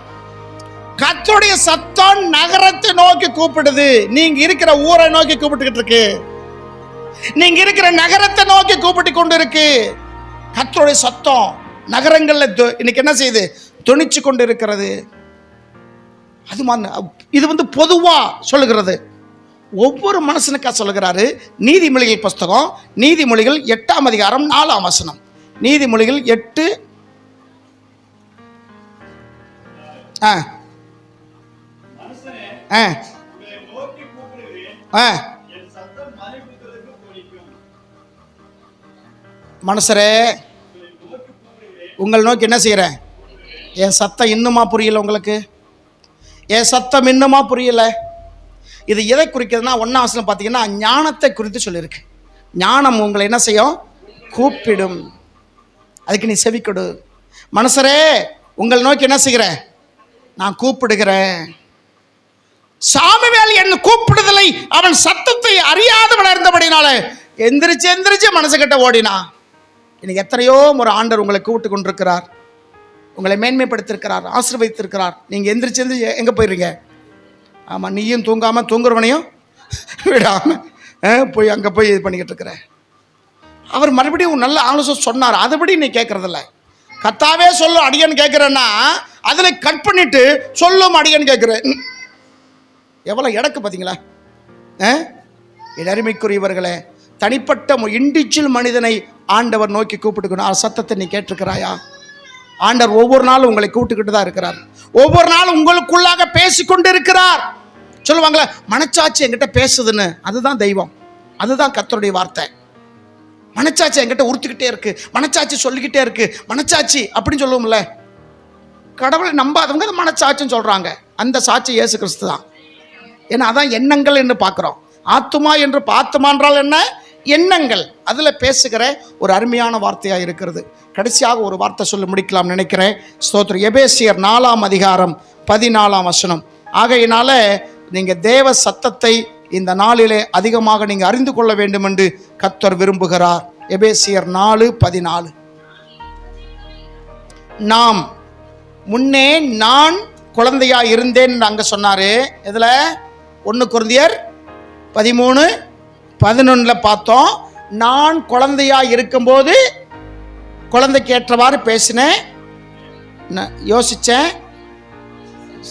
கர்த்தருடைய சத்தம் நகரத்தை நோக்கி கூப்பிடுது. நீங்க இருக்கிற ஊரை நோக்கி கூப்பிட்டுக்கிட்டு இருக்கு. நீங்க இருக்கிற நகரத்தை நோக்கி கூப்பிட்டு கொண்டு இருக்கு. கர்த்தருடைய சத்தம் நகரங்கள்ல இன்னைக்கு என்ன செய்யுது? துணிச்சு கொண்டு இருக்கிறது. அது இது பொதுவா சொல்லுகிறது. ஒவ்வொரு மனுஷனுக்கா சொல்லுகிறாரு. நீதிமொழிகள் புஸ்தகம், நீதிமொழிகள் 8ஆம் அதிகாரம் 4ஆம் வசனம். நீதிமொழிகள் 8 மனுஷரே உங்களை நோக்கி என்ன செய்கிறேன்? என் சத்தம் இன்னுமா புரியல உங்களுக்கு? என் சத்தம் இன்னுமா புரியல? இது எதை குறிக்கிறதுனா 1ஆம் வசனம் பார்த்தீங்கன்னா ஞானத்தை குறித்து சொல்லியிருக்கு. ஞானம் உங்களை என்ன செய்யும்? கூப்பிடும். அதுக்கு நீ செவி கொடு. மனுஷரே உங்களை நோக்கி என்ன செய்கிறேன்? நான் கூப்பிடுகிறேன். சாமுவேல் என்ன கூப்பிடுதலை அவன் சத்தத்தை அறியாதவன் இருந்தபடினால எந்திரிச்சு எந்திரிச்சு மனசுக்கிட்ட ஓடினா. இன்னைக்கு எத்தனையோ ஒரு ஆண்டவர் உங்களை கூப்பிட்டு கொண்டிருக்கிறார், உங்களை மேன்மைப்படுத்திருக்கிறார், ஆசீர்வதித்திருக்கிறார். நீங்கள் எந்திரிச்சு எந்திரிச்சு எங்கே போயிடுறீங்க? ஆமாம், நீயும் தூங்காமல் தூங்குறவனையும் விடாமல் போய் அங்கே போய் இது பண்ணிக்கிட்டு இருக்கிற. அவர் மறுபடியும் நல்ல ஆலோசனை சொன்னார், அதுபடி நீ கேட்கறதில்ல. கத்தாவே சொல்லும் அடியன்னு கேட்குறேன்னா அதில் கட் பண்ணிட்டு சொல்லும் அடியன்னு கேட்குறேன். எவ்வளோ இடக்கு பார்த்தீங்களா? அருமைக்குரியவர்களே, தனிப்பட்ட இண்டிவிஜுவல் மனிதனை ஆண்டவர் நோக்கி கூப்பிட்டுக்கணும். சத்தத்தை நீ கேட்டிருக்கிறாயா? ஆண்டவர் ஒவ்வொரு நாளும் உங்களை கூப்பிட்டுக்கிட்டு தான் இருக்கிறார். ஒவ்வொரு நாளும் உங்களுக்குள்ளாக பேசிக்கொண்டு இருக்கிறார். சொல்லுவாங்களே மனச்சாட்சி என்கிட்ட பேசுதுன்னு, அதுதான் தெய்வம், அதுதான் கர்த்தருடைய வார்த்தை. மனச்சாட்சி என்கிட்ட உறுத்துக்கிட்டே இருக்கு, மனச்சாட்சி சொல்லிக்கிட்டே இருக்கு, மனச்சாட்சி அப்படின்னு சொல்லுவோம்ல. கடவுளை நம்பாதவங்க மனச்சாட்சின்னு சொல்றாங்க. அந்த சாட்சி இயேசு கிறிஸ்து தான். ஏன்னா அதான் எண்ணங்கள் என்று பார்க்குறோம். ஆத்துமா என்று ஆத்துமா என்றால் என்ன? எண்ணங்கள். அதில் பேசுகிற ஒரு அருமையான வார்த்தையாக இருக்கிறது. கடைசியாக ஒரு வார்த்தை சொல்லி முடிக்கலாம் நினைக்கிறேன். ஸ்தோத்திரம். எபேசியர் 4ஆம் அதிகாரம் 14ஆம் வசனம். ஆகையினால நீங்கள் தேவ சத்தத்தை இந்த நாளிலே அதிகமாக நீங்கள் அறிந்து கொள்ள வேண்டும் என்று கர்த்தர் விரும்புகிறார். எபேசியர் 4:14. நாம் முன்னே நான் குழந்தையா இருந்தேன் அங்கே சொன்னார். இதில் 1 கொரிந்தியர் 13:11 பார்த்தோம். நான் குழந்தையா இருக்கும்போது குழந்தைக்கு ஏற்றவாறு பேசினேன், யோசித்தேன்,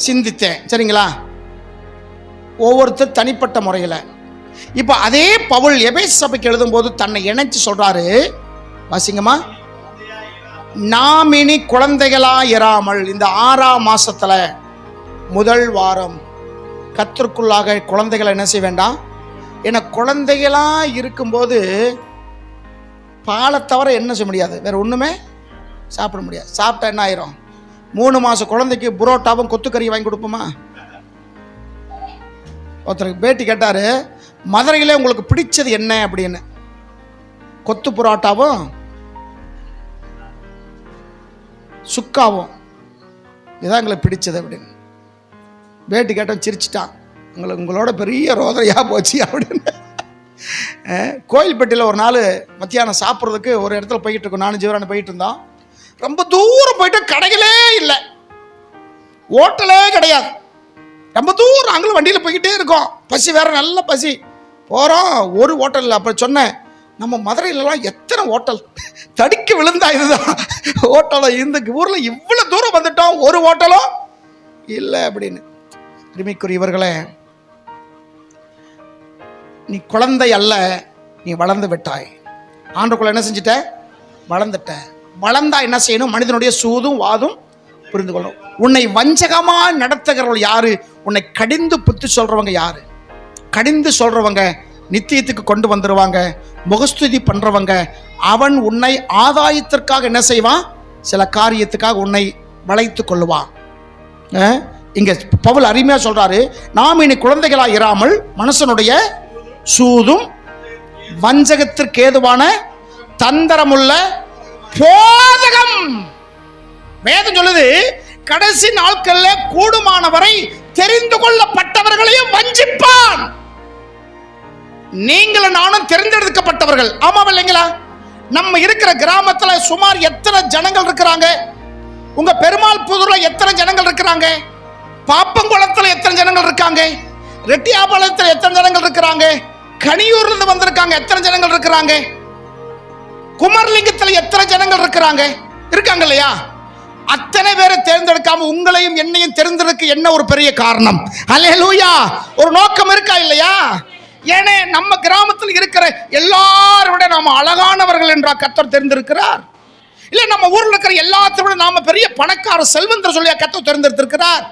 சிந்தித்தேன். சரிங்களா? ஒவ்வொருத்தர் தனிப்பட்ட முறையில். இப்போ அதே பவுல் எபேசு சபைக்கு எழுதும்போது தன்னை இணைச்சு சொல்றாரு. வாசிங்கம்மா. நாம் இனி குழந்தைகளா இராமல், இந்த 6ஆம் மாசத்துல முதல் வாரம் கர்த்தருக்குள்ளாக குழந்தைகளை என்ன செய்ய வேண்டாம். ஏன்னா குழந்தைகளா இருக்கும்போது பாலை தவிர என்ன செய்ய முடியாது, வேற ஒண்ணுமே சாப்பிட முடியாது. சாப்பிட்டா என்ன ஆயிரும்? 3 மாசம் குழந்தைக்கு புரோட்டாவும் கொத்துக்கறி வாங்கி கொடுப்போமா? ஒருத்தருக்கு பேட்டி கேட்டாரு, மதுரையிலே உங்களுக்கு பிடிச்சது என்ன அப்படின்னு. கொத்து புரோட்டாவும் சுக்காவும் இதுதான் எங்களுக்கு பிடிச்சது அப்படின்னு பேட்டி கேட்டோம். சிரிச்சிட்டான். உங்களோட பெரிய ரோதனையாக போச்சு அப்படின்னு. கோயில்பட்டியில் ஒரு நாள் மத்தியானம் சாப்பிட்றதுக்கு ஒரு இடத்துல போய்கிட்டு இருக்கோம். நானும் ஜீவரான போயிட்டு இருந்தோம். ரொம்ப தூரம் போயிட்டு கடைகளே இல்லை, ஹோட்டலே கிடையாது. ரொம்ப தூரம் அங்கே வண்டியில் போய்கிட்டே இருக்கோம். பசி வேற, நல்ல பசி. போகிறோம், ஒரு ஹோட்டல். அப்புறம் சொன்னேன், நம்ம மதுரையிலலாம் எத்தனை ஹோட்டல், தடிக்க விழுந்தா இதுதான் ஹோட்டலும். இந்த ஊரில் இவ்வளோ தூரம் வந்துட்டோம், ஒரு ஹோட்டலும் இல்லை அப்படின்னு. அருமைக்குரியவர்களே, நீ குழந்தை அல்ல, நீ வளர்ந்து விட்டாய். ஆண்டுக்குள்ள என்ன செஞ்சிட்ட? வளர்ந்துட்ட. வளர்ந்தா என்ன செய்யணும்? மனிதனுடைய சூதும் வாதும் புரிந்து கொள்ளணும். உன்னை வஞ்சகமா நடத்துகிறவர்கள் யாரு? உன்னை கடிந்து புத்தி சொல்றவங்க யாரு? கடிந்து சொல்றவங்க நித்தியத்துக்கு கொண்டு வந்துருவாங்க. முகஸ்துதி பண்றவங்க, அவன் உன்னை ஆதாயத்திற்காக என்ன செய்வான்? சில காரியத்துக்காக உன்னை வளைத்து கொள்ளுவான். இங்க பவுல் அருமையா சொல்றாரு, நாம் இனி குழந்தைகளா இராமல் மனுஷனுடைய சூதும் வஞ்சகத்திற்கு ஏதுவான தந்திரமுள்ள போதகம். வேதம் சொல்லுது, கடைசி நாட்கள்ல கூடுமானவரை தெரிந்து கொள்ளப்பட்டவர்களையும் வஞ்சிப்பான். நீங்களும் நானும் தெரிந்தெடுக்கப்பட்டவர்கள், ஆமாம் இல்லைங்களா? நம்ம இருக்கிற கிராமத்துல சுமார் எத்தனை ஜனங்கள் இருக்கிறாங்க? உங்க பெருமாள் புதூர்ல எத்தனை ஜனங்கள் இருக்கிறாங்க? பாப்பங்குளத்துல எத்தனை ஜனங்கள் இருக்காங்க? ரெட்டியாபாளையத்தில் எத்தனை ஜனங்கள் இருக்கிறாங்க? கனியூர்ல இருந்து வந்திருக்காங்க எத்தனை ஜனங்கள் இருக்கிறாங்க? குமர்லிங்கத்தில் எத்தனை ஜனங்கள் இருக்கிறாங்க? இருக்காங்க இல்லையா? அத்தனை பேரை தேர்ந்தெடுக்காம உங்களையும் என்னையும் தெரிந்ததுக்கு என்ன ஒரு பெரிய காரணம்? அல்லேலூயா. ஒரு நோக்கம் இருக்கா இல்லையா? ஏனே நம்ம கிராமத்தில் இருக்கிற எல்லாரை விட நாம அழகானவர்கள் என்றா கர்த்தர் தெரிந்திருக்கிறார்? இல்ல நம்ம ஊர்ல இருக்கிற எல்லாத்தை விட நாம பெரிய பணக்கார செல்வந்தர் சொல்லியா கர்த்தர் தெரிந்திருக்கிறார்?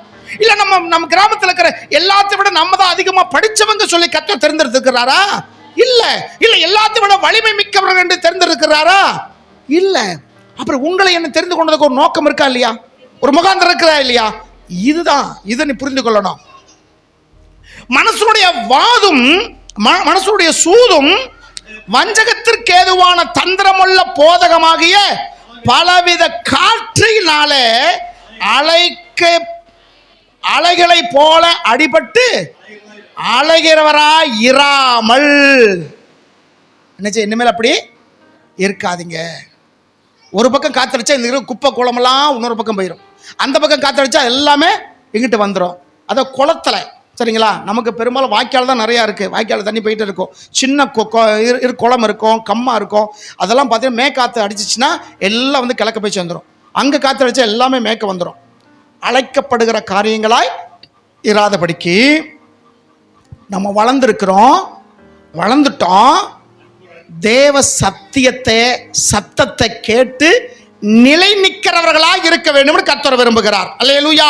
இல்ல நம்ம கிராமத்தில் இருக்கிற எல்லாத்தை விட நம்ம தான் அதிகமா படிச்சவங்க சொல்லி கர்த்தர் தெரிந்திருக்கிறாரா? இல்ல. இல்ல எல்லாத்தை விட வலிமை மிக்கவர்கள் என்று தெரிந்திருக்கிறாரா? இல்ல. அப்புறம் உங்களை என்ன தெரிந்து கொண்டதுக்கு ஒரு நோக்கம் இருக்கா இல்லையா? ஒரு முகாந்திரம் இருக்கிறா இல்லையா? இதுதான், இதை நீ புரிந்து கொள்ளணும். மனசுடைய வாதும் மனசுடைய சூதும் வஞ்சகத்திற்கு ஏதுவான தந்திரமுள்ள போதகமாகிய பலவித காற்றினாலே அலைகளை போல அடிபட்டு அலைகிறவராய் இராமல். என்ன இனிமேல் அப்படி இருக்காதீங்க. ஒரு பக்கம் காத்தடிச்சா இந்த குப்பை குளமெல்லாம் இன்னொரு பக்கம் போயிடும், அந்த பக்கம் காத்தடிச்சா எல்லாமே இங்கிட்டு வந்துடும். அதை குளத்தில் சரிங்களா, நமக்கு பெரும்பாலும் வாய்க்கால் தான் நிறையா இருக்குது. வாய்க்கால் தண்ணி போயிட்டு இருக்கும், சின்ன குளம் இருக்கும், கம்மா இருக்கும். அதெல்லாம் பார்த்தீங்கன்னா மேற்காற்று அடிச்சிச்சுன்னா எல்லாம் வந்து கிழக்க போய் சேர்ந்துடும். அங்கே காற்று அடித்தா எல்லாமே மேற்க வந்துடும். அழைக்கப்படுகிற காரியங்களாய் இராதபடிக்கு நம்ம வளர்ந்துட்டோம். தேவ சத்தத்தை கேட்டு நிலை நிற்கிறவர்களாக இருக்க வேண்டும் என்று கர்த்தர் விரும்புகிறார். அல்லேலூயா.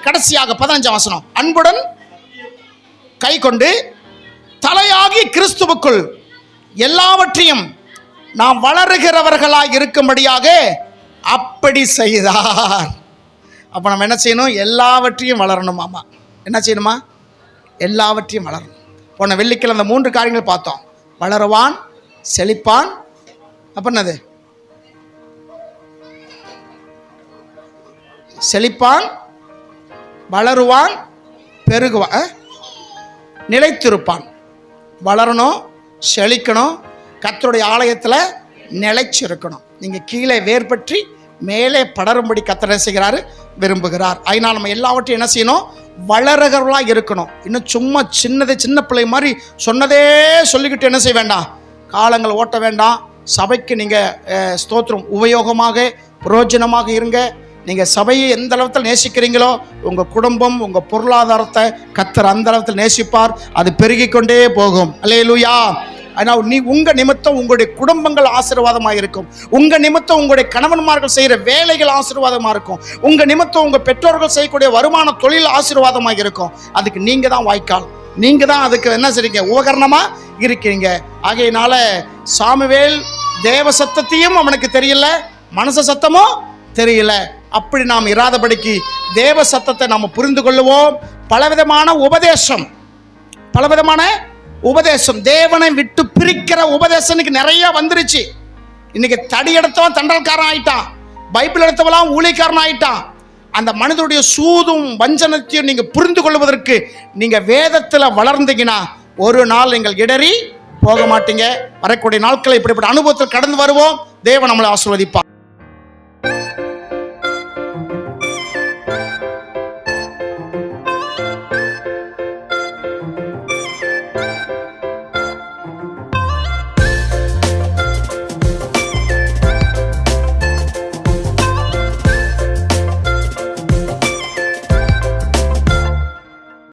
கடைசியாக 15 வசனம், அன்புடன் கை கொண்டு தலையாகி கிறிஸ்துவுக்குள் எல்லாவற்றையும் நாம் வளருகிறவர்களாக இருக்கும்படியாக அப்படி செய்தார். அப்போ நம்ம என்ன செய்யணும்? எல்லாவற்றையும் வளரணுமாமா. என்ன செய்யணுமா? எல்லாவற்றையும் வளரணும். போன வெள்ளிக்கிழமை அந்த 3 காரியங்கள் பார்த்தோம். வளருவான், செழிப்பான், அப்ப என்னது? செழிப்பான், வளருவான், பெருகுவான், நிலைத்திருப்பான். வளரணும், செழிக்கணும், கர்த்தருடைய ஆலயத்தில் நிலைச்சிருக்கணும். நீங்கள் கீழே வேர் பற்றி மேலே படரும்படி கர்த்தர் செய்கிறாரு, விரும்புகிறார். அதனால் நம்ம எல்லாவற்றையும் என்ன செய்யணும்? வளருகிறவர்களாக இருக்கணும். இன்னும் சும்மா சின்ன பிள்ளை மாதிரி சொன்னதே சொல்லிக்கிட்டு என்ன செய்ய வேண்டாம், காலங்கள் ஓட்ட வேண்டாம். சபைக்கு நீங்கள் ஸ்தோத்திரம் உபயோகமாக பிரயோஜனமாக இருங்க. நீங்கள் சபையை எந்த அளவுக்கு நேசிக்கிறீங்களோ உங்கள் குடும்பம் உங்கள் பொருளாதாரத்தை கர்த்தர் அந்த அளவுக்கு நேசிப்பார். அது பெருகிக்கொண்டே போகும். அல்லேலூயா. ஆனால் உங்கள் நிமித்தம் உங்களுடைய குடும்பங்கள் ஆசீர்வாதமாக இருக்கும். உங்கள் நிமித்தம் உங்களுடைய கணவன்மார்கள் செய்கிற வேலைகள் ஆசீர்வாதமாக இருக்கும். உங்கள் நிமித்தம் உங்கள் பெற்றோர்கள் செய்யக்கூடிய வருமான தொழில் ஆசீர்வாதமாக இருக்கும். அதுக்கு நீங்கள் தான் வாய்க்கால், நீங்கள் தான் அதுக்கு என்ன செய்றீங்க? உபகரணமாக இருக்கிறீங்க. ஆகையினால சாமுவேல் தேவ சத்தத்தையும் அவனுக்கு தெரியல, மனுஷ சத்தமும் தெரியல. அப்படி நாம் இராதபடிக்கு தேவ சத்தத்தை நாம் புரிந்து கொள்ளுவோம். பலவிதமான உபதேசம் தேவனை விட்டு பிரிக்கிற உபதேசம் நிறைய வந்துருச்சு. இன்னைக்கு தடி எடுத்தவன் தண்டல்காரன் ஆயிட்டான், பைபிள் எடுத்தவெல்லாம் ஊழியக்காரன் ஆயிட்டான். அந்த மனிதனுடைய சூதும் வஞ்சனத்தையும் நீங்க புரிந்து கொள்வதற்கு நீங்க வேதத்துல வளர்ந்தீங்கன்னா ஒரு நாள் நீங்கள் இடறி போக மாட்டீங்க. வரக்கூடிய நாட்களை இப்படிப்பட்ட அனுபவத்தில் கடந்து வருவோம். தேவன் நம்மளை ஆசீர்வதிப்பார்.